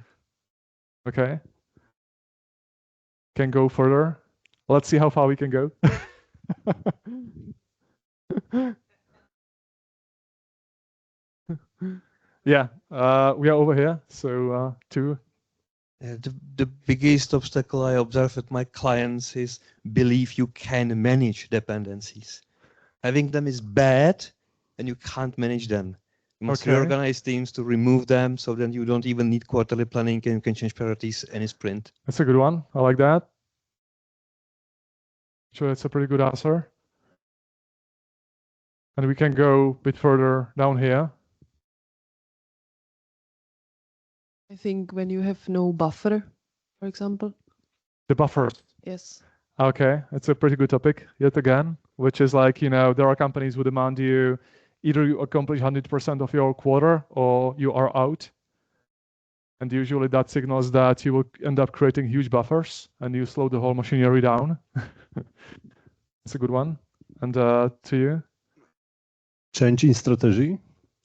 Okay. Can go further. Let's see how far we can go. Yeah, we are over here. So two. The biggest obstacle I observe with my clients is believe you can manage dependencies. Having them is bad, and you can't manage them. You must reorganize teams to remove them, so then you don't even need quarterly planning and you can change priorities any sprint. That's a good one. I like that. Sure, that's a pretty good answer. And we can go a bit further down here. I think when you have no buffer, for example. The buffer. Yes. Okay, it's a pretty good topic yet again, which is like, you know, there are companies who demand you either you accomplish 100% of your quarter or you are out. And usually that signals that you will end up creating huge buffers and you slow the whole machinery down. It's a good one. And to you? Changing strategy.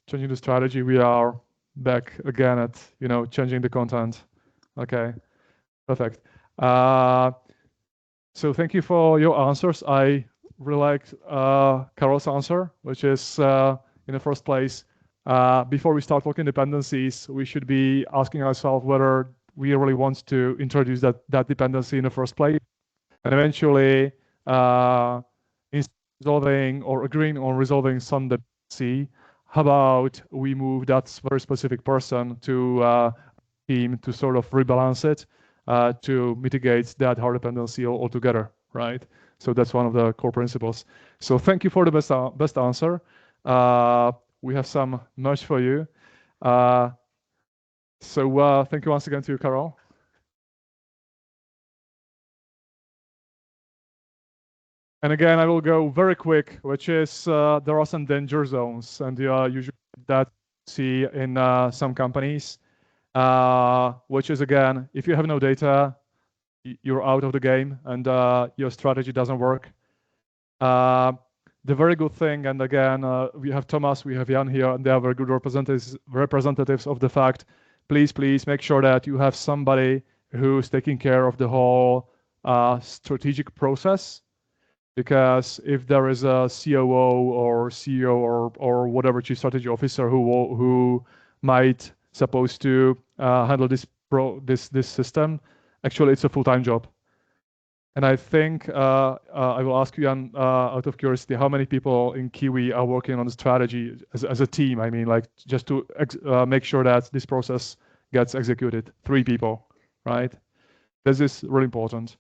Changing the strategy. We are back again at, you know, changing the content. Okay, perfect. So thank you for your answers. I really liked Carol's answer, which is in the first place, before we start talking dependencies, we should be asking ourselves whether we really want to introduce that dependency in the first place. And eventually, resolving or agreeing on resolving some dependency, how about we move that very specific person to team to sort of rebalance it to mitigate that hard dependency altogether, right? So that's one of the core principles. So thank you for the best answer. We have some merch for you. So thank you once again to you, Carol. And again, I will go very quick, which is there are some danger zones, and usually that see in some companies, which is again, if you have no data, you're out of the game and your strategy doesn't work. The very good thing, and again, we have Tomas, we have Jan here, and they are very good representatives of the fact, please make sure that you have somebody who's taking care of the whole strategic process. Because if there is a COO or CEO or whatever chief strategy officer who might supposed to handle this system, actually it's a full-time job. And I think I will ask you, Jan, out of curiosity, how many people in Kiwi are working on the strategy as a team? I mean, like just to make sure that this process gets executed. 3 people, right? This is really important.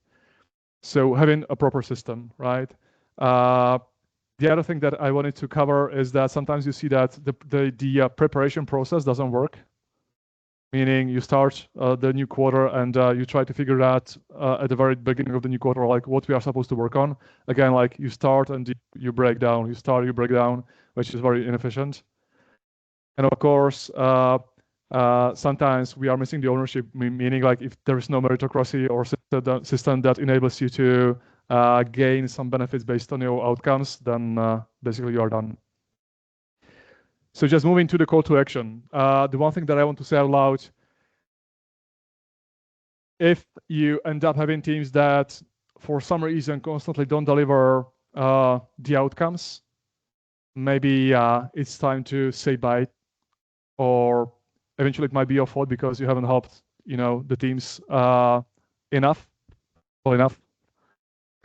So having a proper system, right? The other thing that I wanted to cover is that sometimes you see that the preparation process doesn't work. Meaning you start the new quarter and you try to figure out at the very beginning of the new quarter, like what we are supposed to work on. Again, like you start and you break down, you break down, which is very inefficient. And of course, sometimes we are missing the ownership, meaning like if there is no meritocracy or system that enables you to gain some benefits based on your outcomes, then basically you are done. So just moving to the call to action. The one thing that I want to say out loud, if you end up having teams that for some reason constantly don't deliver the outcomes, maybe it's time to say bye, or eventually it might be your fault because you haven't helped, you know, the teams enough. Okay,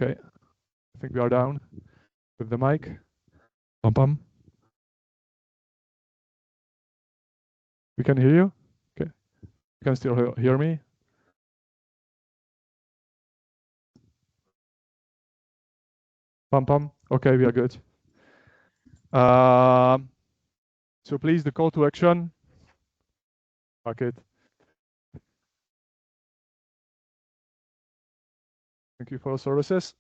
I think we are down with the mic. Pum pum. We can hear you. Okay, you can still hear me. Pum pum. Okay, we are good. So please, the call to action. Fuck it. Thank you for the services.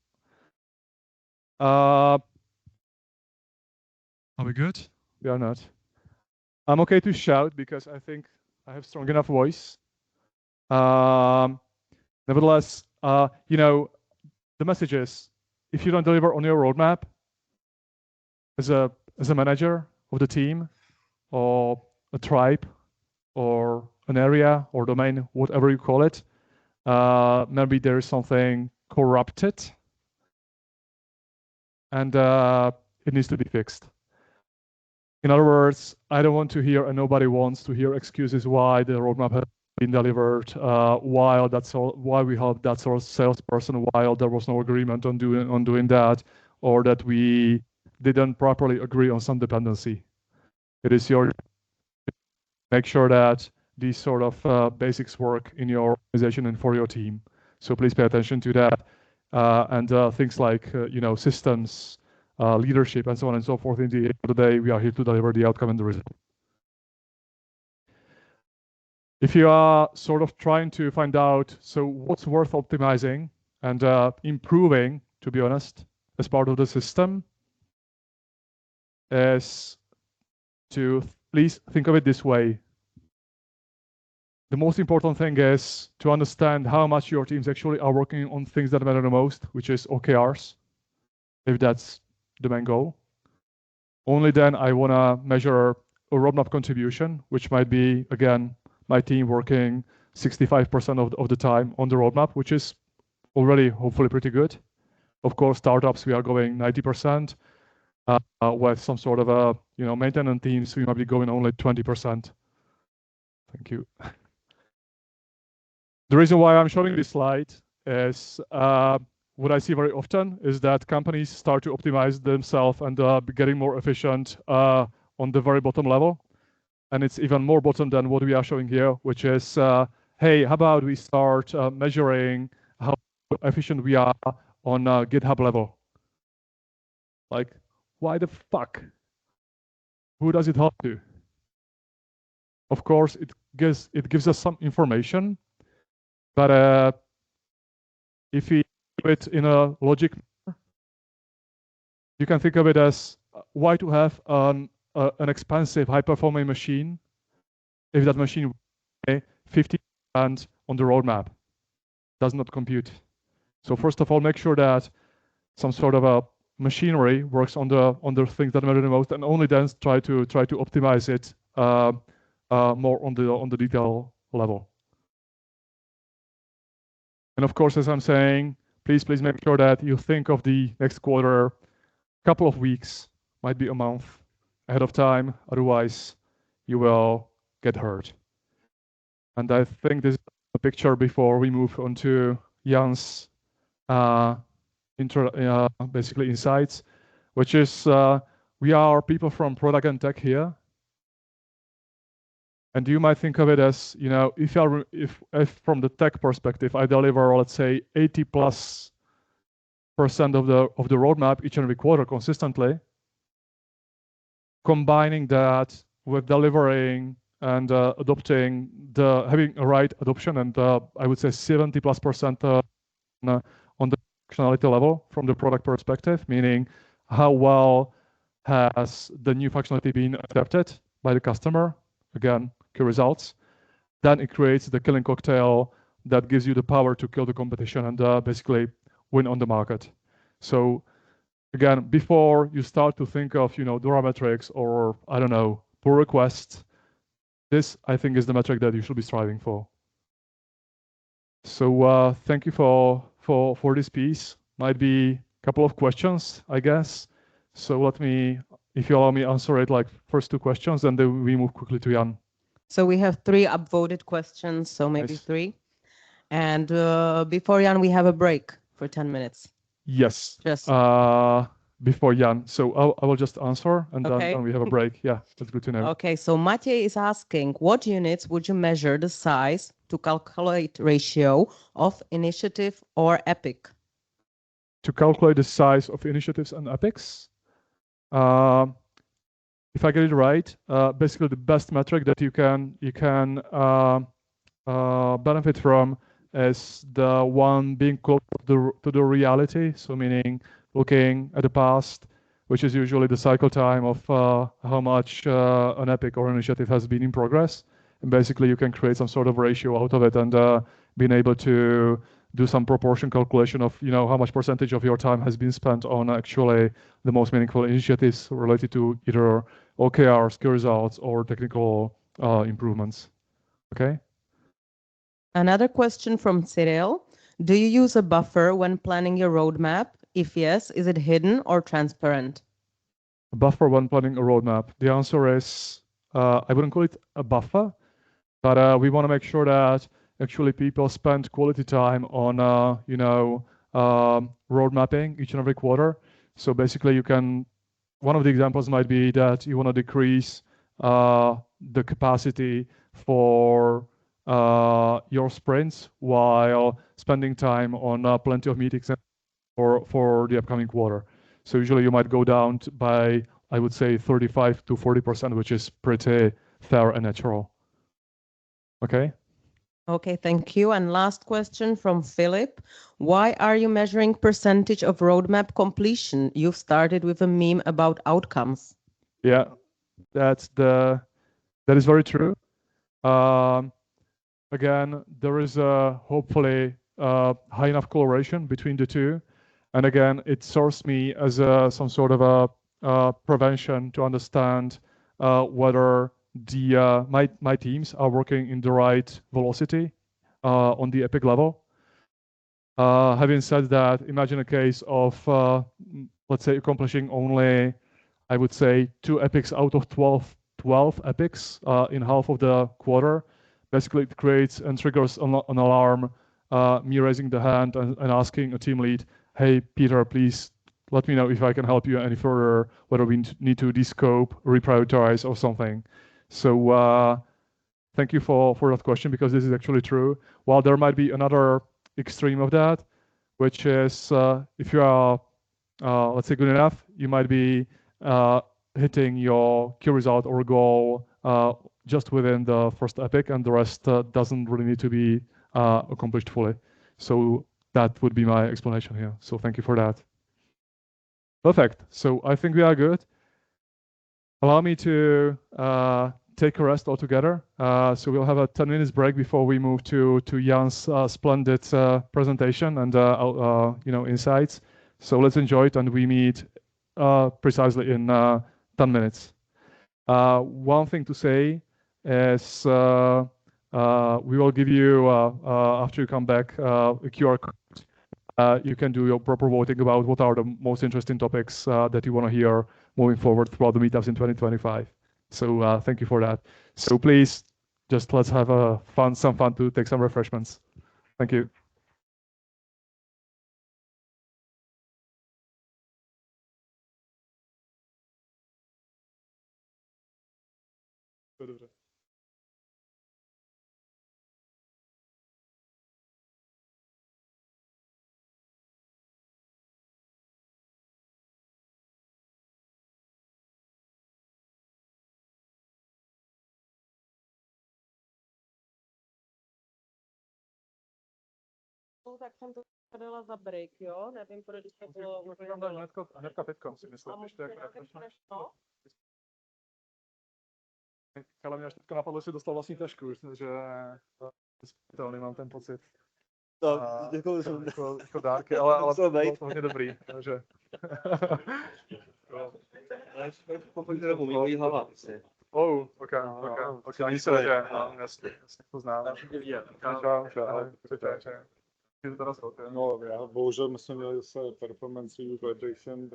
Are we good? We are not. I'm okay to shout because I think I have strong enough voice. Nevertheless, you know, the message is, if you don't deliver on your roadmap as a manager of the team or a tribe or an area or domain, whatever you call it, maybe there is something corrupted and it needs to be fixed. In other words, I don't want to hear, and nobody wants to hear excuses why the roadmap has been delivered, why we helped that sort of salesperson while there was no agreement on doing that, or that we didn't properly agree on some dependency. It is your make sure that these sort of basics work in your organization and for your team. So please pay attention to that, and things like you know, systems, leadership, and so on and so forth. In the end of the day, we are here to deliver the outcome and the result. If you are sort of trying to find out, so what's worth optimizing and improving, to be honest, as part of the system, is to please think of it this way. The most important thing is to understand how much your teams actually are working on things that matter the most, which is OKRs, if that's the main goal. Only then I want to measure a roadmap contribution, which might be, again, my team working 65% of the time on the roadmap, which is already hopefully pretty good. Of course, startups, we are going 90%. With some sort of a, you know, maintenance teams, we might be going only 20%. Thank you. The reason why I'm showing this slide is what I see very often is that companies start to optimize themselves and be getting more efficient on the very bottom level. And it's even more bottom than what we are showing here, which is, hey, how about we start measuring how efficient we are on GitHub level? Like, why the fuck? Who does it help to? Of course, it gives us some information, but if we do it in a logic, you can think of it as why to have an expensive, high-performing machine if that machine 50% on the roadmap does not compute. So first of all, make sure that some sort of a machinery works on the things that matter the most, and only then try to optimize it more on the detail level. And of course, as I'm saying, please make sure that you think of the next quarter, couple of weeks, might be a month ahead of time. Otherwise, you will get hurt. And I think this is a picture before we move on to Jan's basically insights, which is we are people from product and tech here. And you might think of it as, you know, if from the tech perspective, I deliver, let's say, 80+% of the roadmap each and every quarter consistently, combining that with delivering and adopting having a right adoption, and I would say 70+% on the functionality level from the product perspective, meaning how well has the new functionality been adapted by the customer, again, key results, then it creates the killing cocktail that gives you the power to kill the competition and basically win on the market. So again, before you start to think of, you know, DORA metrics or, I don't know, pull requests, this, I think, is the metric that you should be striving for. So thank you for this piece. Might be a couple of questions, I guess. So let me, if you allow me, answer it like first two questions, and then we move quickly to Jan. So we have 3 upvoted questions, so maybe nice. 3. And before Jan, we have a break for 10 minutes. Yes. Just before Jan. So I will just answer, and then we have a break. Yeah, that's good to know. Okay, so Maciej is asking, what units would you measure the size to calculate ratio of initiative or epic? To calculate the size of initiatives and epics? If I get it right, basically the best metric that you can benefit from is the one being close to the reality. So meaning looking at the past, which is usually the cycle time of how much an epic or initiative has been in progress, And basically, you can create some sort of ratio out of it and being able to do some proportion calculation of how much percentage of your time has been spent on actually the most meaningful initiatives related to either OKRs, key results, or technical improvements. Okay. Another question from Cyril. Do you use a buffer when planning your roadmap? If yes, is it hidden or transparent? A buffer when planning a roadmap. The answer is, I wouldn't call it a buffer, but we want to make sure that actually people spend quality time on, road mapping each and every quarter. So basically one of the examples might be that you want to decrease the capacity for your sprints while spending time on plenty of meetings for the upcoming quarter. So usually you might go down by, I would say, 35 to 40%, which is pretty fair and natural. Okay. Okay, thank you. And last question from Philip. Why are you measuring percentage of roadmap completion? You've started with a meme about outcomes. Yeah, that is very true. Again, there is hopefully high enough correlation between the two. And again, it serves me as some sort of a prevention to understand whether my teams are working in the right velocity on the epic level. Having said that, imagine a case of let's say accomplishing only, I would say, 2 epics out of 12 epics in half of the quarter. Basically, it creates and triggers an alarm, me raising the hand and asking a team lead, hey, Peter, please let me know if I can help you any further, whether we need to descope, reprioritize, or something. So thank you for that question, because this is actually true. While there might be another extreme of that, which is if you are, let's say, good enough, you might be hitting your key result or goal just within the first epic, and the rest doesn't really need to be accomplished fully. So that would be my explanation here. So thank you for that. Perfect. So I think we are good. Allow me to take a rest altogether. So we'll have a 10 minutes break before we move to Jan's splendid presentation and insights. So let's enjoy it, and we meet precisely in 10 minutes. One thing to say is we will give you, after you come back, a QR code. You can do your proper voting about what are the most interesting topics that you want to hear moving forward throughout the meetups in 2025. So thank you for that. So please, just let's have some fun to take some refreshments. Thank you. Tak jsem to dala za break, jo? Nevím, proč to bylo úplně... Hnedka teďka si myslím, ještě jak refreshne. Ale mě až teďka napadlo, že dostal vlastní tašku, že Sporitelny, mám ten pocit. No, jako dárky, ale to bylo hodně dobrý, takže... Mojí hlava. Ok, ani se neděje, jasně, to znám. No, já bohužel my jsme měli zase performance review prediction.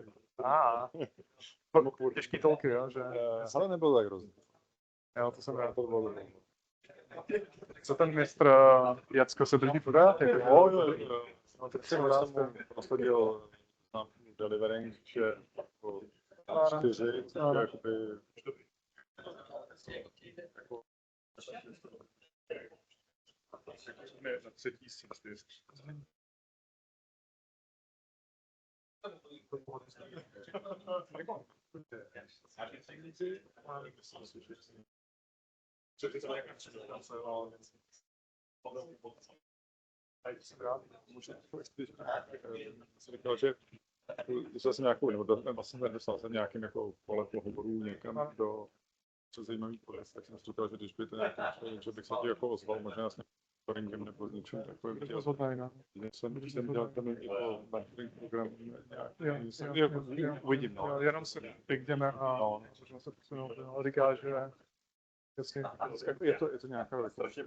Těžký tolky, jo, že... Ale nebylo tak hrozný. Jo, to jsem rád. Co ten mistr Jacko se drží pořád? Jo. No, teď jsem prosadil na delivering, že 4, což je jakoby... Na 3000. Říkal, že dostal jsem nějakou, nebo vlastně nedostal jsem nějakým jako pole pohovorů někam do co zajímavý pověst, tak jsem si říkal, že když by to nějaký člověk, že bych se ti jako ozval, možná s mentoringem nebo s něčím takovým. Jsem dělal tam jako mentoring program nějak, uvidím, no. Jenom se pěkněme a možná se posunout, říká, že jasně, je to nějaká velikost.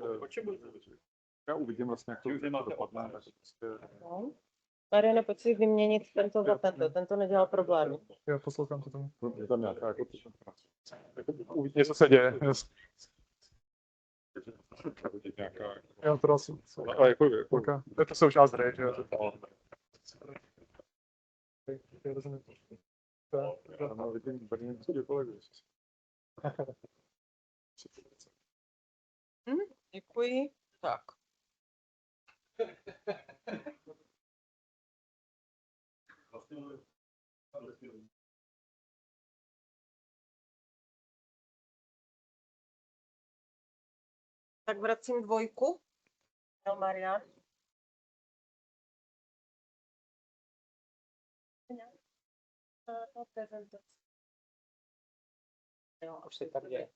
Já uvidím vlastně, jak to dopadne. Mariane, pojď si vyměnit tento za tento. Tento nedělal problémy. Já poslouchám to tam. Je tam nějaká jako Uvidíte, co se děje. nějaká... Já to asi. Ale jako to je součást hry, že jo? Ano, vidím Brně něco kolegů. Děkuji. Tak. Tak vracím dvojku. Marian. Jo, už se tak děje.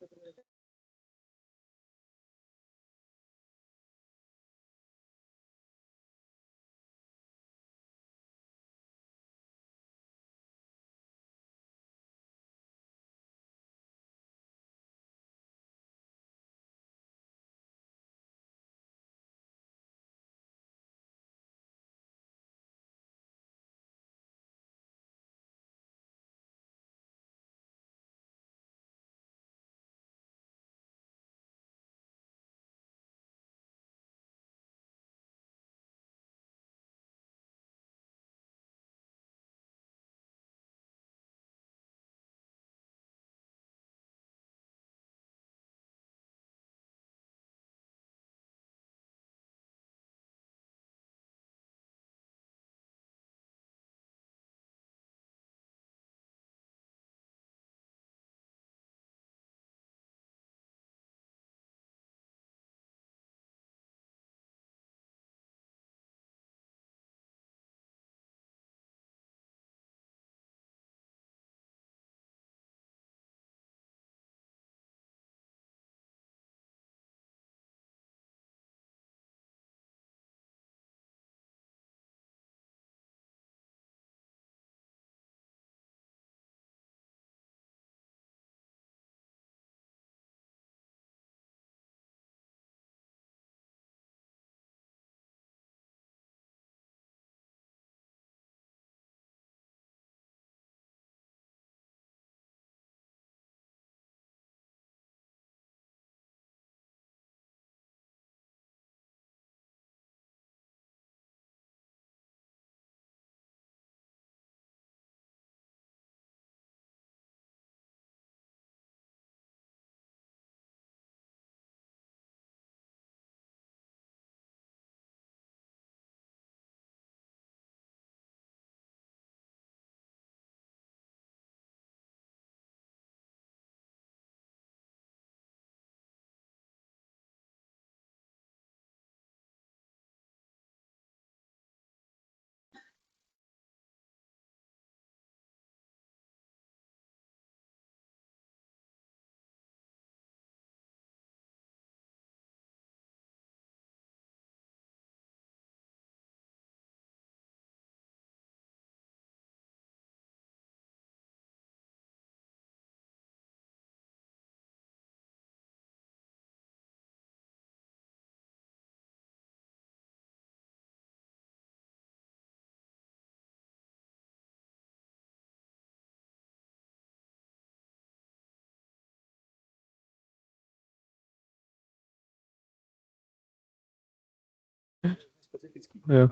Jo.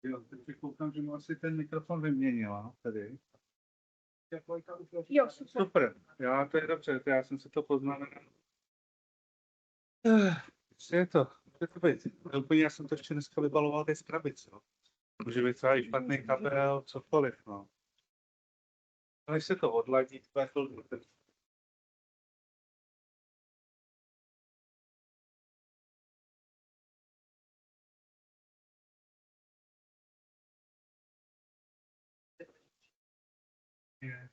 Jo, teď koukám, že mu asi ten mikrofon vyměnila tady. Jo, Super. Já, to je dobře, to já jsem si to poznamenal. Co je to? Co je to být? Úplně já jsem to ještě dneska vybaloval ty z krabic, jo. Může být třeba i špatný kabel, cokoliv, no. Než se to odladí, to je chvilku. Yeah.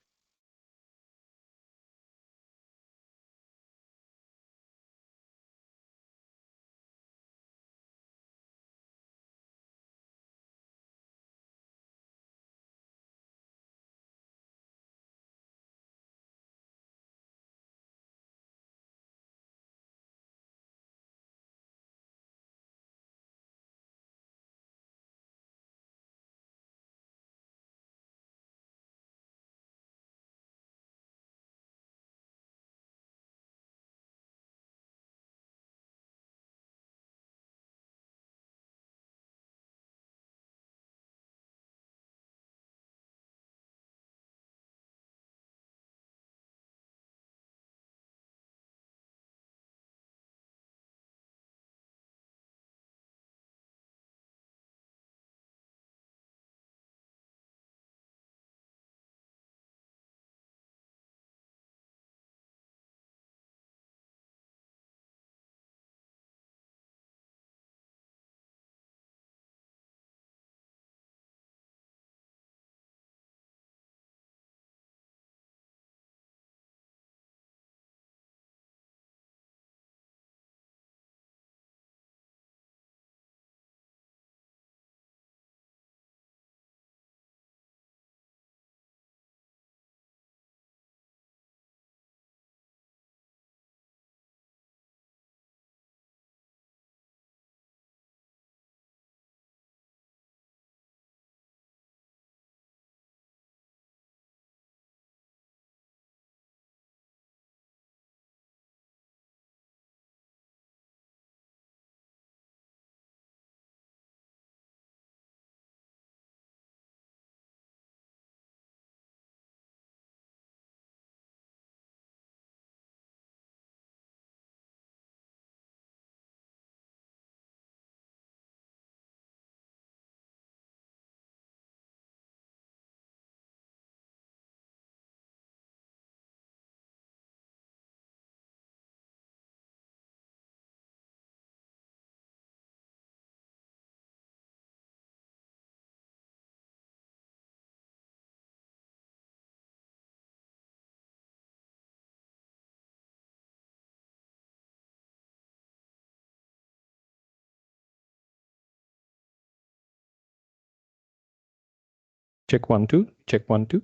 Check 1, 2, check 1, 2.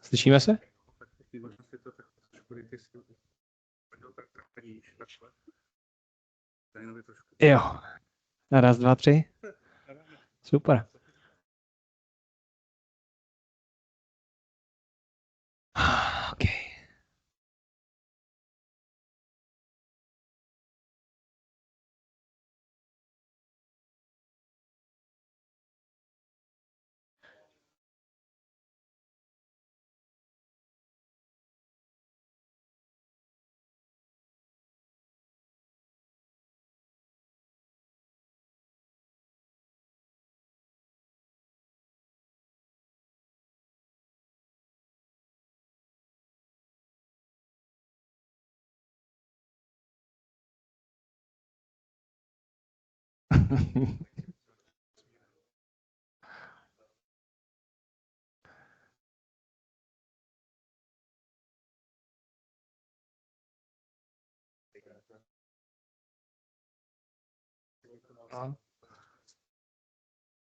Slyšíme se? Jo. Raz, dva, tři. Super. Okay.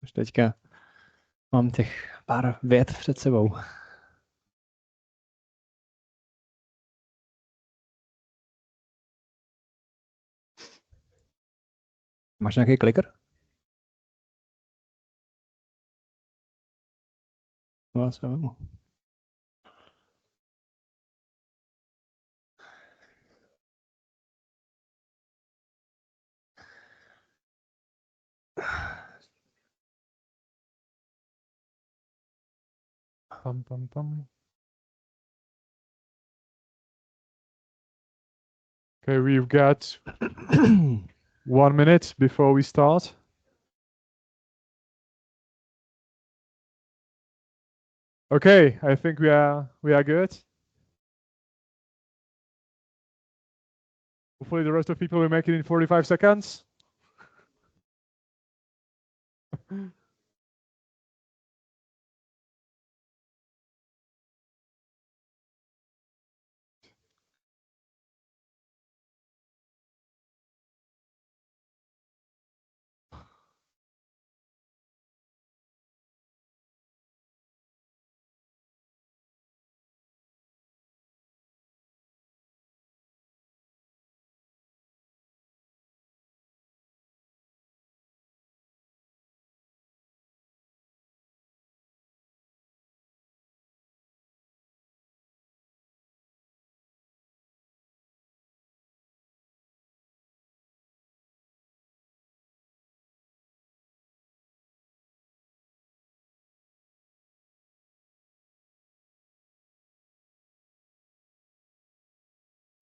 Už teďka mám těch pár vět před sebou. Máš nějaký kliker? No, se vemu. Okay, we've got 1 minute before we start. Okay, I think we are good. Hopefully the rest of people will make it in 45 seconds.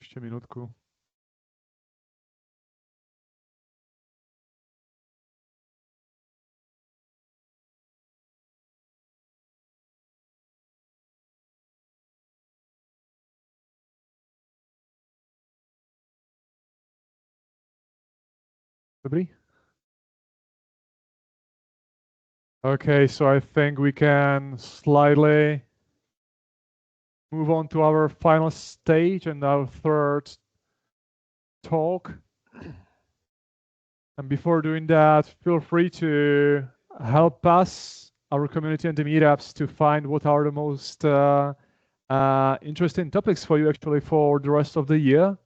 Ještě minutku. Dobrý? Okay, so I think we can slightly move on to our final stage and our third talk. And before doing that, feel free to help us, our community and the meetups, to find what are the most interesting topics for you actually for the rest of the year.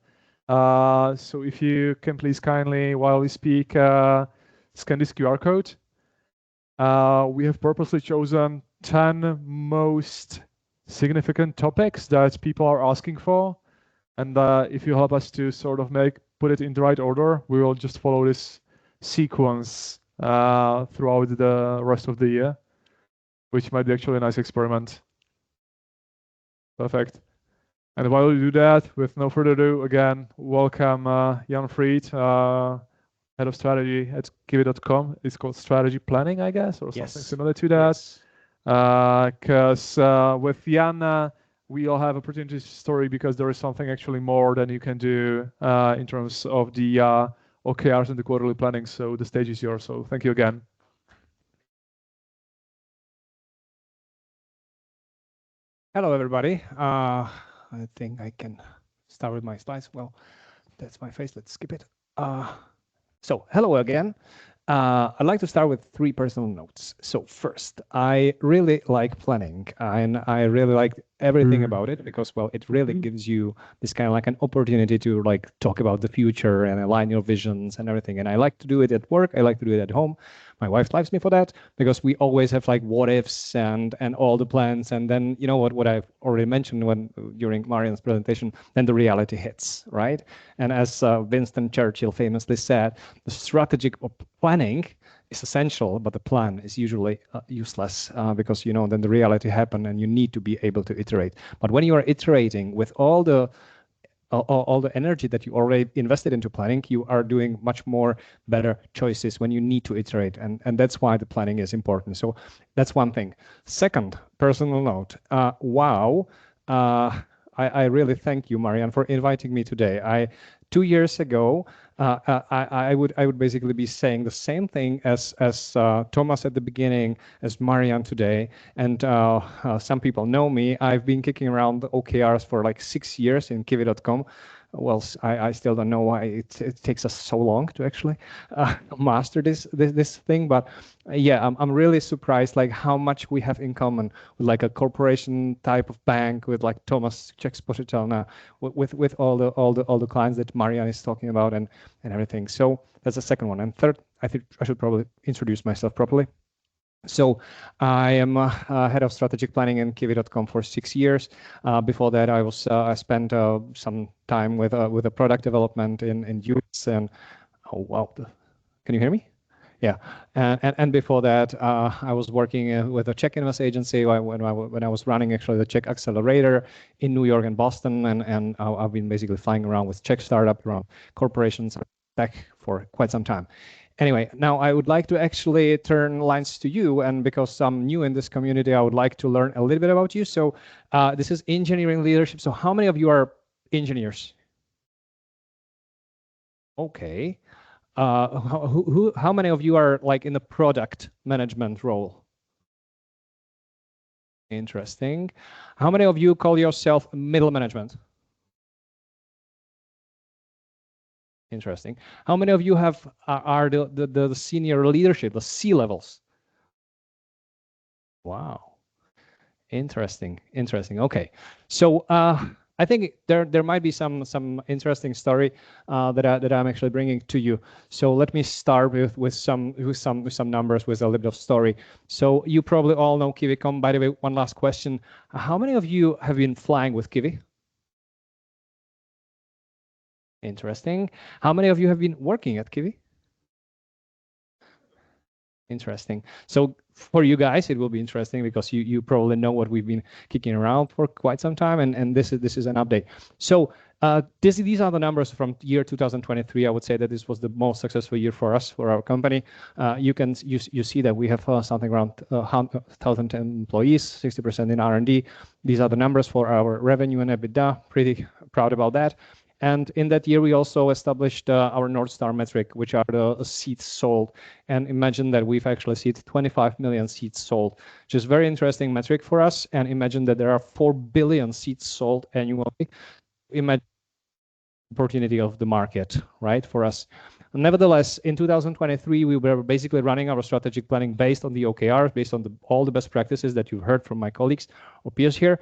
So if you can please kindly, while we speak, scan this QR code. We have purposely chosen 10 most significant topics that people are asking for. And if you help us to sort of put it in the right order, we will just follow this sequence throughout the rest of the year, which might be actually a nice experiment. Perfect. And while we do that, with no further ado, again, welcome Jan Fried, Head of Strategy at KBRs. It's called Strategy Planning, I guess, or something similar to that. Because with Jan, we all have a pretty interesting story because there is something actually more than you can do in terms of the OKRs and the quarterly planning. So the stage is yours. So thank you again. Hello, everybody. I think I can start with my slides. Well, that's my face. Let's skip it. So hello again. I'd like to start with 3 personal notes. So first, I really like planning and I really like everything about it because, well, it really gives you this kind of like an opportunity to like talk about the future and align your visions and everything. And I like to do it at work. I like to do it at home. My wife likes me for that because we always have like what ifs and all the plans. And then, you know what I've already mentioned during Marian's presentation, then the reality hits, right? And as Winston Churchill famously said, the strategic planning is essential, but the plan is usually useless because, you know, then the reality happens and you need to be able to iterate. But when you are iterating with all the energy that you already invested into planning, you are doing much more better choices when you need to iterate. And that's why the planning is important. So that's one thing. Second, personal note. Wow. I really thank you, Marian, for inviting me today. 2 years ago, I would basically be saying the same thing as Tomas at the beginning, as Marian today. And some people know me. I've been kicking around the OKRs for like 6 years in Kiwi.com. Well, I still don't know why it takes us so long to actually master this thing. But yeah, I'm really surprised like how much we have in common with like a corporation type of bank, with like Tomas Czech Sporitelna, with all the clients that Marian is talking about and everything. So that's the second one. And third, I think I should probably introduce myself properly. So I am head of strategic planning in Kiwi.com for 6 years. Before that, I spent some time with a product development in US. And oh wow, can you hear me? Yeah, and before that, I was working with a Czech invest agency when I was running actually the Czech accelerator in New York and Boston, and I've been basically flying around with Czech startup around corporations tech for quite some time. Anyway, now I would like to actually turn lines to you, and because I'm new in this community, I would like to learn a little bit about you. So this is engineering leadership. So how many of you are engineers? Okay. How many of you are like in the product management role? Interesting. How many of you call yourself middle management? Interesting. How many of you are the senior leadership, the C levels? Wow. Interesting. Okay. So I think there might be some interesting story that I'm actually bringing to you. So let me start with some numbers, with a little bit of story. So you probably all know KiwiCom. By the way, one last question: how many of you have been flying with Kiwi? Interesting. How many of you have been working at Kiwi? Interesting. So for you guys, it will be interesting because you probably know what we've been kicking around for quite some time, and this is an update. So these are the numbers from year 2023. I would say that this was the most successful year for us, for our company. You see that we have something around 1,000 employees, 60% in R&D. These are the numbers for our revenue and EBITDA. Pretty proud about that. And in that year, we also established our North Star metric, which are the seats sold. And imagine that we've actually seen 25 million seats sold, which is a very interesting metric for us. And imagine that there are 4 billion seats sold annually. Imagine the opportunity of the market, right, for us. Nevertheless, in 2023, we were basically running our strategic planning based on the OKRs, based on all the best practices that you've heard from my colleagues or peers here.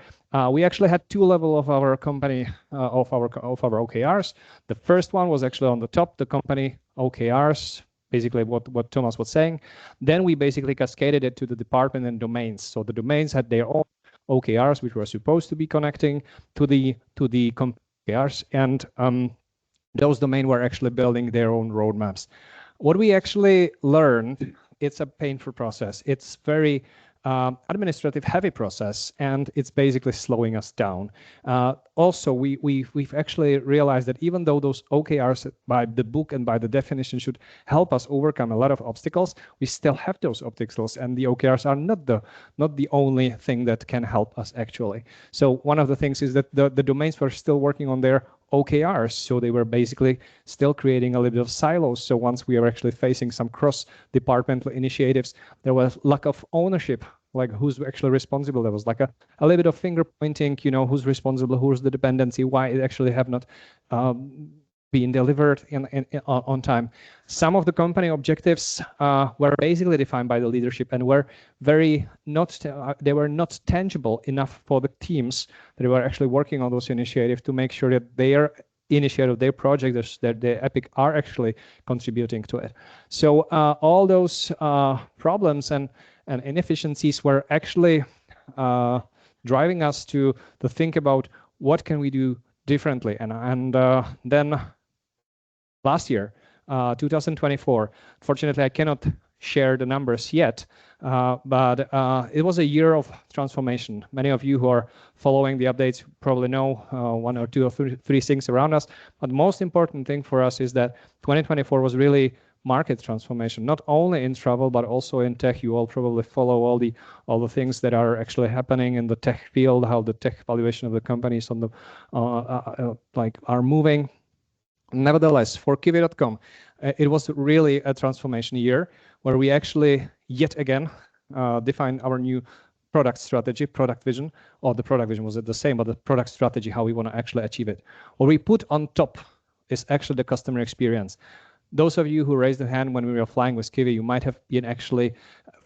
We actually had two levels of our company, of our OKRs. The first one was actually on the top, the company OKRs, basically what Tomas was saying. Then we basically cascaded it to the department and domains. So the domains had their own OKRs, which were supposed to be connecting to the OKRs, and those domains were actually building their own roadmaps. What we actually learned, it's a painful process. It's very administrative heavy process, and it's basically slowing us down. Also, we've actually realized that even though those OKRs by the book and by the definition should help us overcome a lot of obstacles, we still have those obstacles, and the OKRs are not the only thing that can help us actually. So one of the things is that the domains were still working on their OKRs, so they were basically still creating a little bit of silos. So once we are actually facing some cross-departmental initiatives, there was lack of ownership, like who's actually responsible. There was like a little bit of finger pointing, who's responsible, who's the dependency, why it actually have not been delivered on time. Some of the company objectives were basically defined by the leadership and were they were not tangible enough for the teams that were actually working on those initiatives to make sure that their initiative, their projects, that the Epic are actually contributing to it. So all those problems and inefficiencies were actually driving us to think about what can we do differently. And then last year, 2024, fortunately, I cannot share the numbers yet, but it was a year of transformation. Many of you who are following the updates probably know one or two or three things around us, but the most important thing for us is that 2024 was really market transformation, not only in travel, but also in tech. You all probably follow all the things that are actually happening in the tech field, how the tech valuation of the companies on the are moving. Nevertheless, for Kiwi.com, it was really a transformation year where we actually yet again defined our new product strategy, product vision, or the product vision was the same, but the product strategy, how we want to actually achieve it. What we put on top is actually the customer experience. Those of you who raised a hand when we were flying with Kiwi, you might have been actually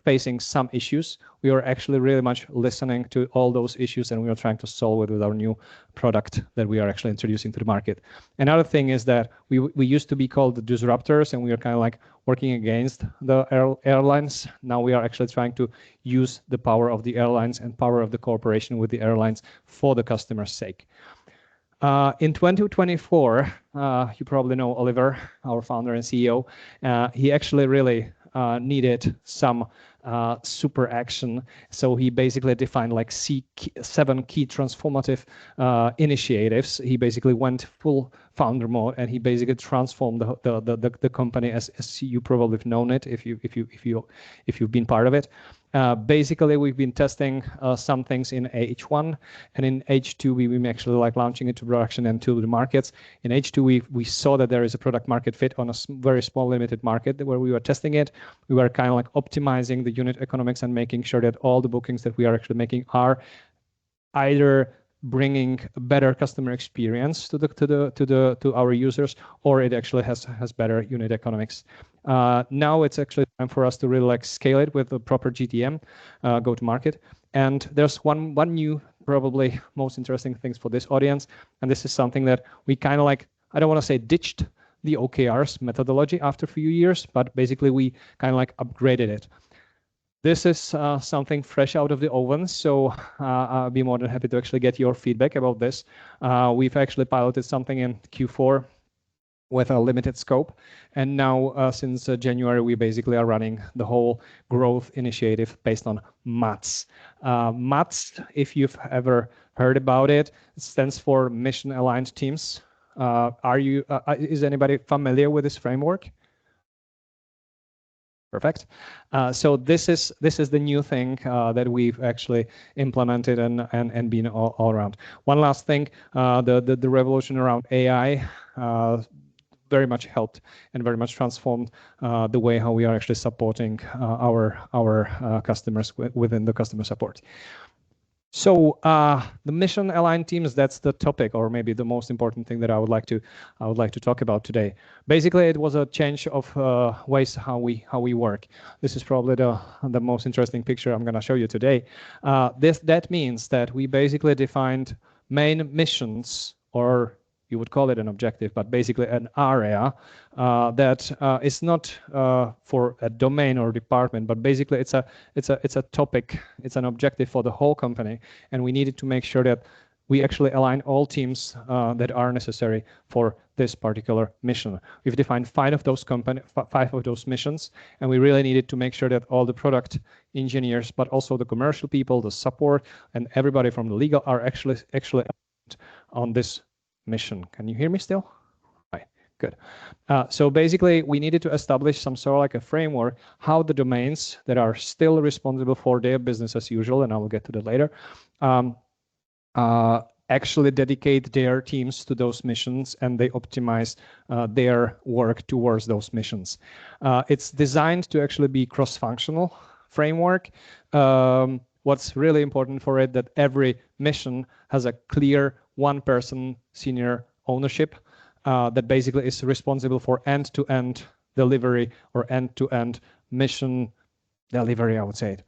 facing some issues. We were actually really much listening to all those issues, and we are trying to solve it with our new product that we are actually introducing to the market. Another thing is that we used to be called the disruptors, and we are kind of like working against the airlines. Now we are actually trying to use the power of the airlines and power of the cooperation with the airlines for the customer's sake. In 2024, you probably know Oliver, our founder and CEO. He actually really needed some super action. So he basically defined like 7 key transformative initiatives. He basically went full founder mode, and he basically transformed the company as you probably have known it if you've been part of it. Basically, we've been testing some things in H1, and in H2 we've been actually like launching it to production and to the markets. In H2 we saw that there is a product market fit on a very small limited market where we were testing it. We were kind of like optimizing the unit economics and making sure that all the bookings that we are actually making are either bringing a better customer experience to our users, or it actually has better unit economics. Now it's actually time for us to really like scale it with the proper GTM, go to market. And there's one new, probably most interesting things for this audience, and this is something that we kind of like, I don't want to say ditched the OKRs methodology after a few years, but basically we kind of like upgraded it. This is something fresh out of the oven, so I'll be more than happy to actually get your feedback about this. We've actually piloted something in Q4 with a limited scope, and now since January we basically are running the whole growth initiative based on MATS. MATS, if you've ever heard about it, stands for Mission Aligned Teams. Is anybody familiar with this framework? Perfect. So this is the new thing that we've actually implemented and been all around. One last thing, the revolution around AI very much helped and very much transformed the way how we are actually supporting our customers within the customer support. So the mission aligned teams, that's the topic, or maybe the most important thing that I would like to talk about today. Basically, it was a change of ways how we work. This is probably the most interesting picture I'm going to show you today. That means that we basically defined main missions, or you would call it an objective, but basically an area that is not for a domain or department, but basically it's a topic, it's an objective for the whole company, and we needed to make sure that we actually align all teams that are necessary for this particular mission. We've defined 5 of those missions, and we really needed to make sure that all the product engineers, but also the commercial people, the support, and everybody from the legal are actually on this mission. Can you hear me still? Right, good. So basically we needed to establish some sort of like a framework how the domains that are still responsible for their business as usual, and I will get to that later, actually dedicate their teams to those missions, and they optimize their work towards those missions. It's designed to actually be cross-functional framework. What's really important for it that every mission has a clear one-person senior ownership that basically is responsible for end-to-end delivery or end-to-end mission delivery, I would say it.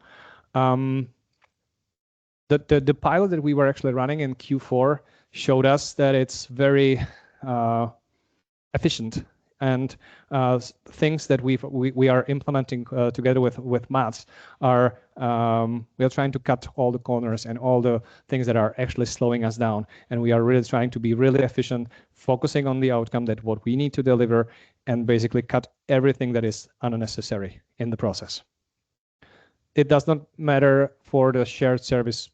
The pilot that we were actually running in Q4 showed us that it's very efficient, and things that we are implementing together with MATS are we are trying to cut all the corners and all the things that are actually slowing us down, and we are really trying to be really efficient, focusing on the outcome that what we need to deliver, and basically cut everything that is unnecessary in the process. It does not matter for the shared service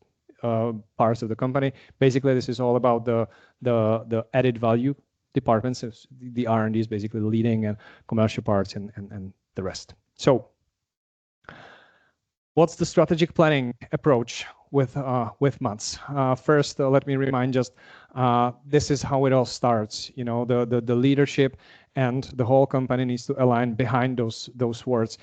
parts of the company. Basically, this is all about the added value departments. The R&D is basically leading, and commercial parts and the rest. So what's the strategic planning approach with MATS? First, let me remind just this is how it all starts. You know, the leadership and the whole company needs to align behind those words.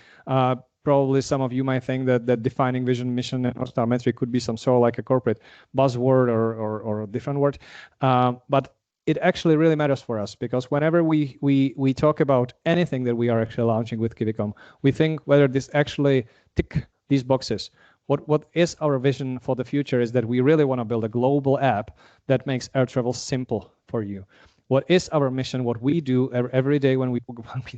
Probably some of you might think that defining vision, mission, and North Star metric could be some sort of like a corporate buzzword or a different word, but it actually really matters for us, because whenever we talk about anything that we are actually launching with Kivicom, we think whether this actually tick these boxes. What is our vision for the future is that we really want to build a global app that makes air travel simple for you. What is our mission? What we do every day when we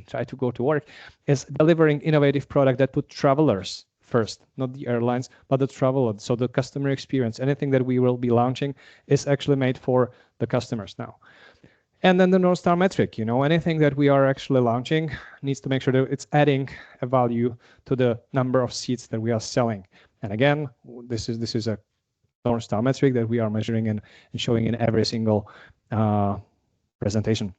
try to go to work is delivering innovative product that put travelers first, not the airlines, but the traveler. So the customer experience, anything that we will be launching is actually made for the customers now. And then the North Star metric, anything that we are actually launching needs to make sure that it's adding a value to the number of seats that we are selling. And again, this is a North Star metric that we are measuring and showing in every single presentation.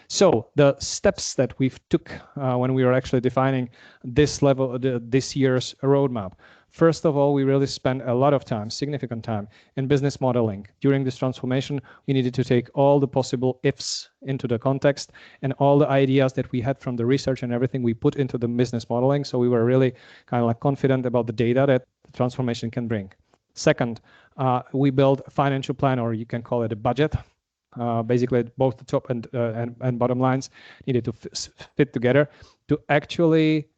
So the steps that we've took when we were actually defining this year's roadmap. First of all, we really spent a lot of time, significant time, in business modeling. During this transformation, we needed to take all the possible ifs into the context, and all the ideas that we had from the research and everything we put into the business modeling. So we were really kind of like confident about the data that the transformation can bring. Second, we built a financial plan, or you can call it a budget. Basically, both the top and bottom lines needed to fit together to actually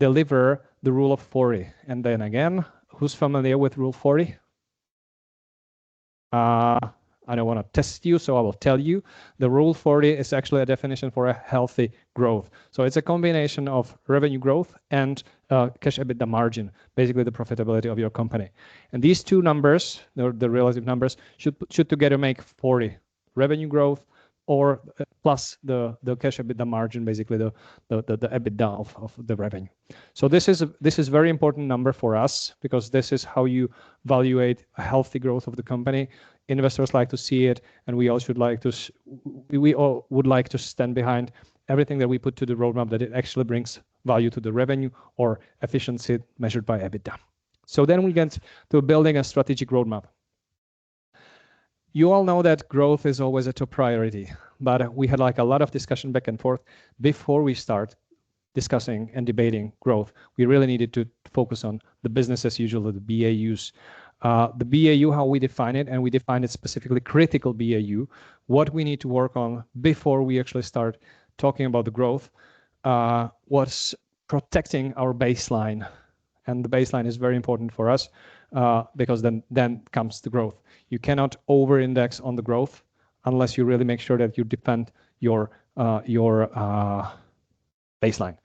deliver the rule of 40. And then again, who's familiar with rule 40? I don't want to test you, so I will tell you. The rule 40 is actually a definition for a healthy growth. So it's a combination of revenue growth and cash EBITDA margin, basically the profitability of your company. And these two numbers, the relative numbers, should together make 40. Revenue growth or plus the cash EBITDA margin, basically the EBITDA of the revenue. So this is very important number for us, because this is how you evaluate a healthy growth of the company. Investors like to see it, and we all would like to stand behind everything that we put to the roadmap, that it actually brings value to the revenue or efficiency measured by EBITDA. So then we get to building a strategic roadmap. You all know that growth is always a top priority, but we had like a lot of discussion back and forth before we start discussing and debating growth. We really needed to focus on the business as usual, the BAUs. The BAU, how we define it, and we define it specifically critical BAU, what we need to work on before we actually start talking about the growth, was protecting our baseline. And the baseline is very important for us, because then comes the growth. You cannot over-index on the growth unless you really make sure that you defend your baseline.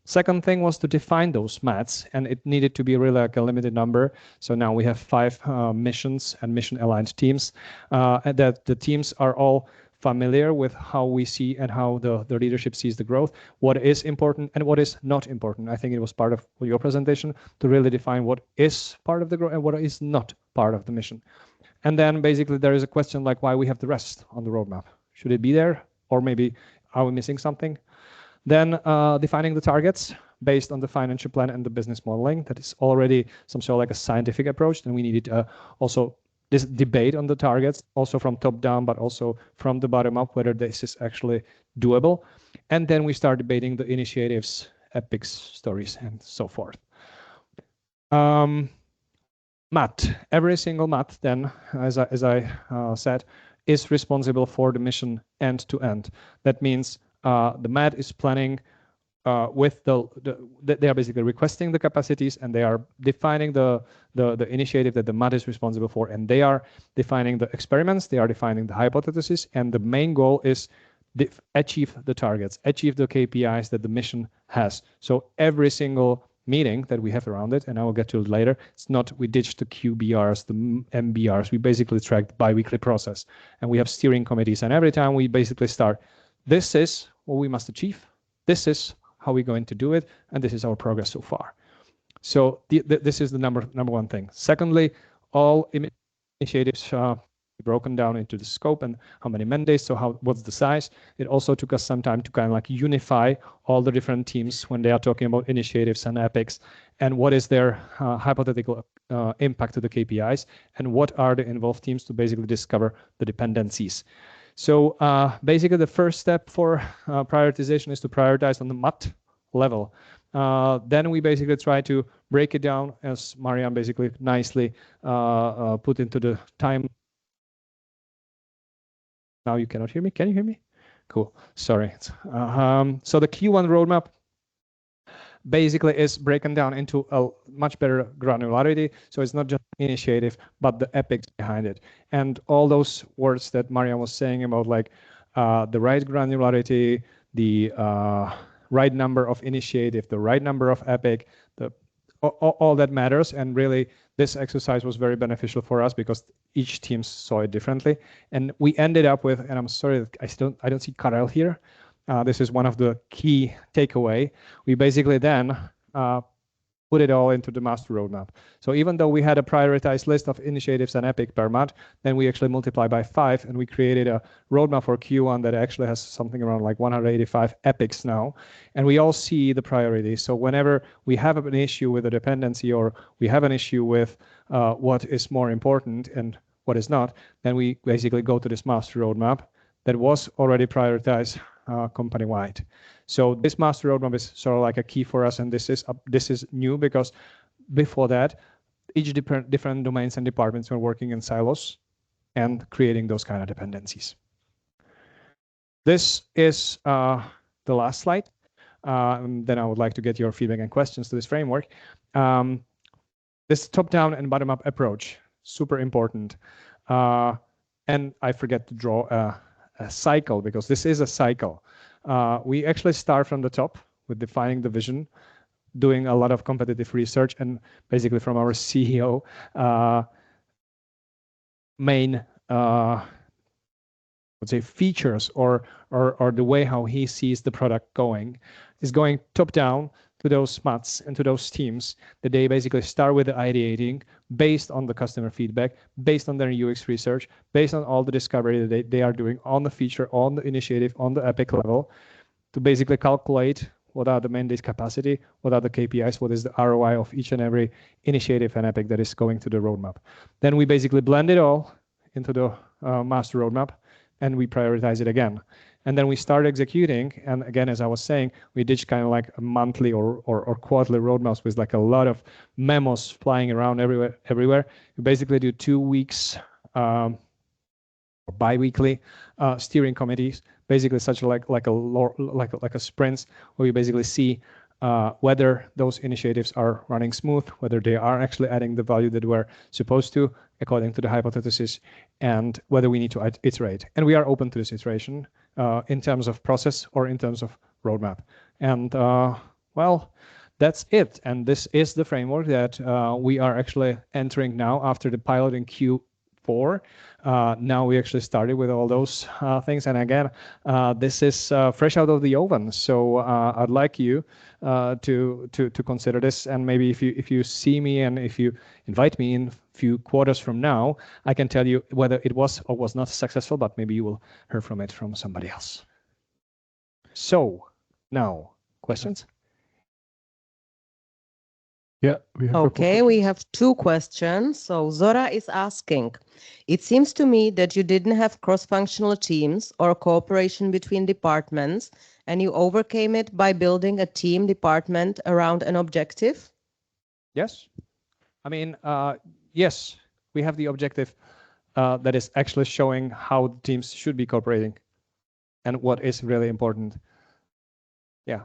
Second thing was to define those mats, and it needed to be really like a limited number. So now we have 5 missions and mission-aligned teams, and that the teams are all familiar with how we see and how the leadership sees the growth, what is important and what is not important. I think it was part of your presentation to really define what is part of the growth and what is not part of the mission. And then basically there is a question like why we have the rest on the roadmap. Should it be there, or maybe are we missing something? Then defining the targets based on the financial plan and the business modeling. That is already some sort of like a scientific approach. And we needed also this debate on the targets, also from top down, but also from the bottom up, whether this is actually doable. And then we start debating the initiatives, epics, stories, and so forth. MAT, every single MAT then, as I said, is responsible for the mission end to end. That means the MAT is planning with they are basically requesting the capacities, and they are defining the initiative that the MAT is responsible for, and they are defining the experiments, they are defining the hypothesis, and the main goal is achieve the targets, achieve the KPIs that the mission has. So every single meeting that we have around it, and I will get to it later, it's not we ditched the QBRs, the MBRs, we basically track the bi-weekly process, and we have steering committees, and every time we basically start, this is what we must achieve, this is how we're going to do it, and this is our progress so far. So this is the number one thing. Secondly, all initiatives broken down into the scope and how many mandates, so what's the size. It also took us some time to kind of like unify all the different teams when they are talking about initiatives and epics, and what is their hypothetical impact to the KPIs, and what are the involved teams to basically discover the dependencies. So basically the first step for prioritization is to prioritize on the MAT level. Then we basically try to break it down, as Marian basically nicely put into the time. Now you cannot hear me. Can you hear me? Cool. Sorry. So the Q1 roadmap basically is broken down into a much better granularity. So it's not just initiative, but the epics behind it. And all those words that Marian was saying about like the right granularity, the right number of initiative, the right number of epic, the all that matters. And really, this exercise was very beneficial for us because each team saw it differently. And we ended up with, and I'm sorry, I don't see Karel here. This is one of the key takeaway. We basically then put it all into the master roadmap. So even though we had a prioritized list of initiatives and epic per month, then we actually multiplied by 5 and we created a roadmap for Q1 that actually has something around like 185 epics now. And we all see the priorities. So whenever we have an issue with a dependency or we have an issue with what is more important and what is not, then we basically go to this master roadmap that was already prioritized company-wide. So this master roadmap is sort of like a key for us, and this is new because before that, each different domains and departments were working in silos and creating those kind of dependencies. This is the last slide. Then I would like to get your feedback and questions to this framework. This top-down and bottom-up approach, super important. And I forget to draw a cycle because this is a cycle. We actually start from the top with defining the vision, doing a lot of competitive research, and basically from our CEO, main let's say features or the way how he sees the product going is going top down to those mats and to those teams that they basically start with the ideating based on the customer feedback, based on their UX research, based on all the discovery that they are doing on the feature, on the initiative, on the epic level, to basically calculate what are the mandate capacity, what are the KPIs, what is the ROI of each and every initiative and epic that is going to the roadmap. Then we basically blend it all into the master roadmap and we prioritize it again. And then we start executing. And again, as I was saying, we did kind of like a monthly or quarterly roadmaps with like a lot of memos flying around everywhere. We basically do 2 weeks or bi-weekly steering committees, basically such like a sprints where we basically see whether those initiatives are running smooth, whether they are actually adding the value that we're supposed to according to the hypothesis, and whether we need to iterate. And we are open to this iteration in terms of process or in terms of roadmap. And well, that's it. And this is the framework that we are actually entering now after the pilot in Q4. Now we actually started with all those things. And again, this is fresh out of the oven. So I'd like you to consider this. And maybe if you see me and if you invite me in a few quarters from now, I can tell you whether it was or was not successful, but maybe you will hear from it from somebody else. So now, questions? Yeah, we have 2 questions. So Zora is asking, it seems to me that you didn't have cross-functional teams or cooperation between departments, and you overcame it by building a team department around an objective? Yes. I mean, yes, we have the objective that is actually showing how the teams should be cooperating and what is really important. Yeah.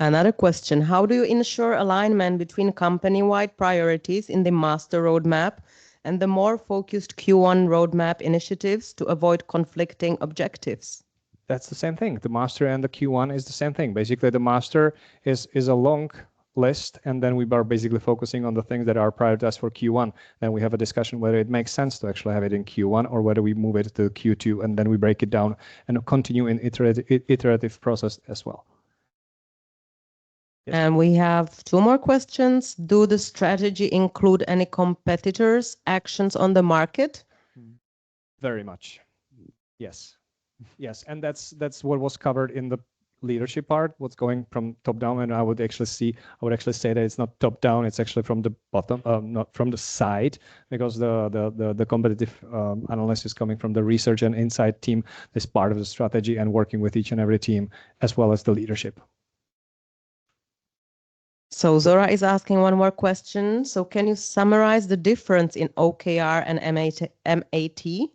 Another question, how do you ensure alignment between company-wide priorities in the master roadmap and the more focused Q1 roadmap initiatives to avoid conflicting objectives? That's the same thing. The master and the Q1 is the same thing. Basically, the master is a long list, and then we are basically focusing on the things that are prioritized for Q1. Then we have a discussion whether it makes sense to actually have it in Q1 or whether we move it to Q2, and then we break it down and continue in iterative process as well. Yes. And we have 2 more questions. Do the strategy include any competitors' actions on the market? Very much. Yes. Yes, and that's what was covered in the leadership part, what's going from top down, and I would actually say that it's not top down, it's actually from the bottom, not from the side, because the competitive analysis coming from the research and insight team is part of the strategy and working with each and every team as well as the leadership. So Zora is asking 1 more question. So can you summarize the difference in OKR and MAT?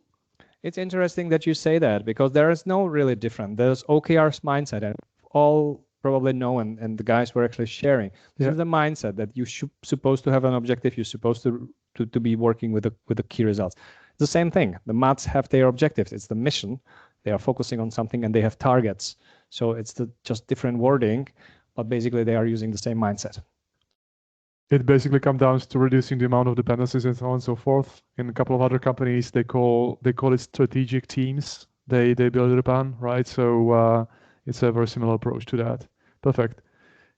It's interesting that you say that because there is no really different. There's OKR's mindset, and all probably know, and the guys were actually sharing. This is the mindset that you supposed to have an objective. You're supposed to be working with the key results. It's the same thing. The mats have their objectives. It's the mission. They are focusing on something and they have targets. So it's just different wording, but basically they are using the same mindset. it basically comes down to reducing the amount of dependencies and so on and so forth. In a couple of other companies, they call it strategic teams. They build it upon, right? So it's a very similar approach to that. Perfect.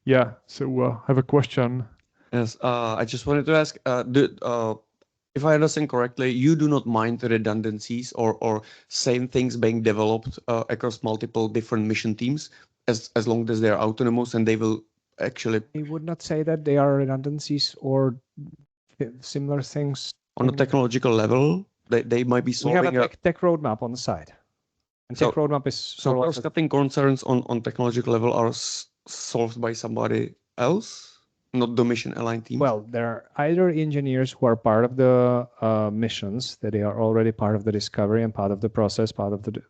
Yeah. So I have a question. Yes. I just wanted to ask, if I understand correctly, you do not mind the redundancies or same things being developed across multiple different mission teams, as long as they are autonomous and they will actually. I would not say that they are redundancies or similar things. On a technological level, they might be solving. We have a tech roadmap on the side. And tech roadmap is so cross-cutting concerns on technological level are solved by somebody else, not the mission aligned team. Well, there are either engineers who are part of the missions, that they are already part of the discovery and part of the process, part of the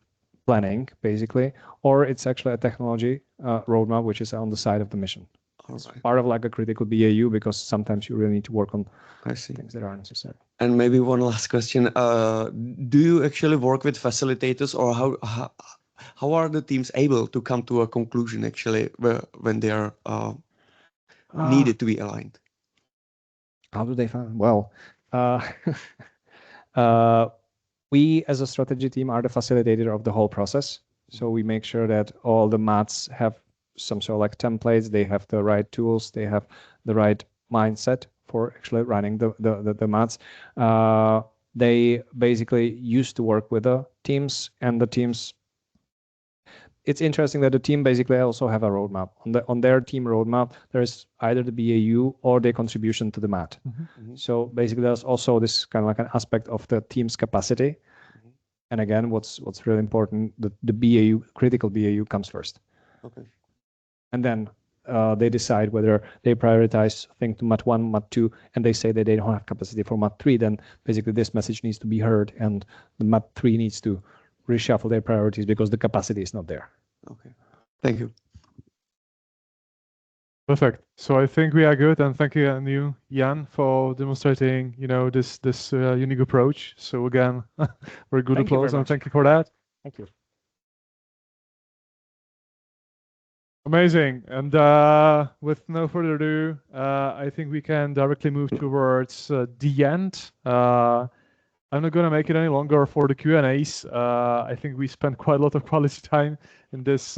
planning, basically, or it's actually a technology roadmap which is on the side of the mission. It's part of like a critical BAU, because sometimes you really need to work on things that are necessary. And maybe one last question: do you actually work with facilitators, or how are the teams able to come to a conclusion actually when they are needed to be aligned? How do they find? Well, we as a strategy team are the facilitator of the whole process. So we make sure that all the mats have some sort of like templates, they have the right tools, they have the right mindset for actually running the mats. They basically used to work with the teams, and the teams, it's interesting that the team basically also have a roadmap. On their team roadmap, there's either the BAU or their contribution to the mat. So basically there's also this kind of like an aspect of the team's capacity. And again, what's really important, the BAU, critical BAU comes first. Okay. And then they decide whether they prioritize thing to mat 1, mat 2, and they say that they don't have capacity for mat 3, then basically this message needs to be heard, and the mat 3 needs to reshuffle their priorities because the capacity is not there. Okay. Thank you. Perfect. So I think we are good, and thank you, and you, Jan, for demonstrating, this unique approach. So again, very good applause, and thank you for that. Thank you. Amazing. And with no further ado, I think we can directly move towards the end. I'm not going to make it any longer for the Q&As. I think we spent quite a lot of quality time in this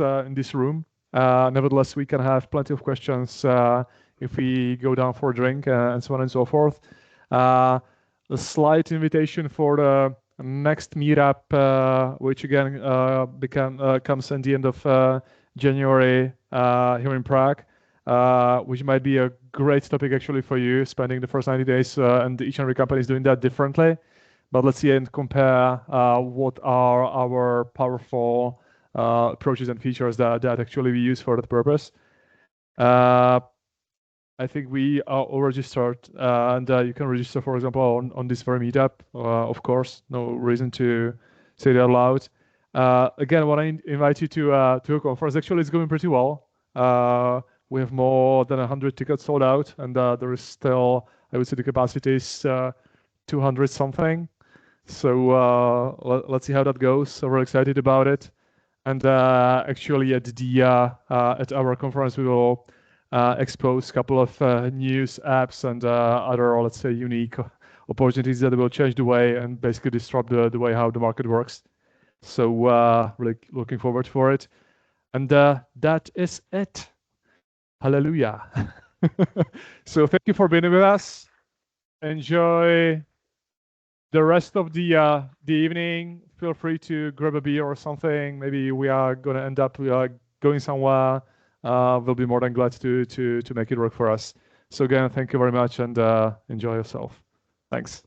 room. Nevertheless, we can have plenty of questions if we go down for a drink and so on and so forth. A slight invitation for the next meetup, which again comes at the end of January here in Prague, which might be a great topic actually for you, spending the first 90 days, and each and every company is doing that differently. But let's see and compare what are our powerful approaches and features that actually we use for that purpose. I think we are all registered, and you can register, for example, on this very meetup. Of course, no reason to say that loud. Again, I want to invite you to a conference. Actually, it's going pretty well. We have more than 100 tickets sold out, and there is still, I would say, the capacity is 200 something. So let's see how that goes. So we're excited about it. And actually, at our conference, we will expose a couple of news apps and other, let's say, unique opportunities that will change the way and basically disrupt the way how the market works. So really looking forward for it. And that is it. Hallelujah. So thank you for being with us. Enjoy the rest of the evening. Feel free to grab a beer or something. Maybe we are going to end up going somewhere. We'll be more than glad to make it work for us. So again, thank you very much, and enjoy yourself. Thanks.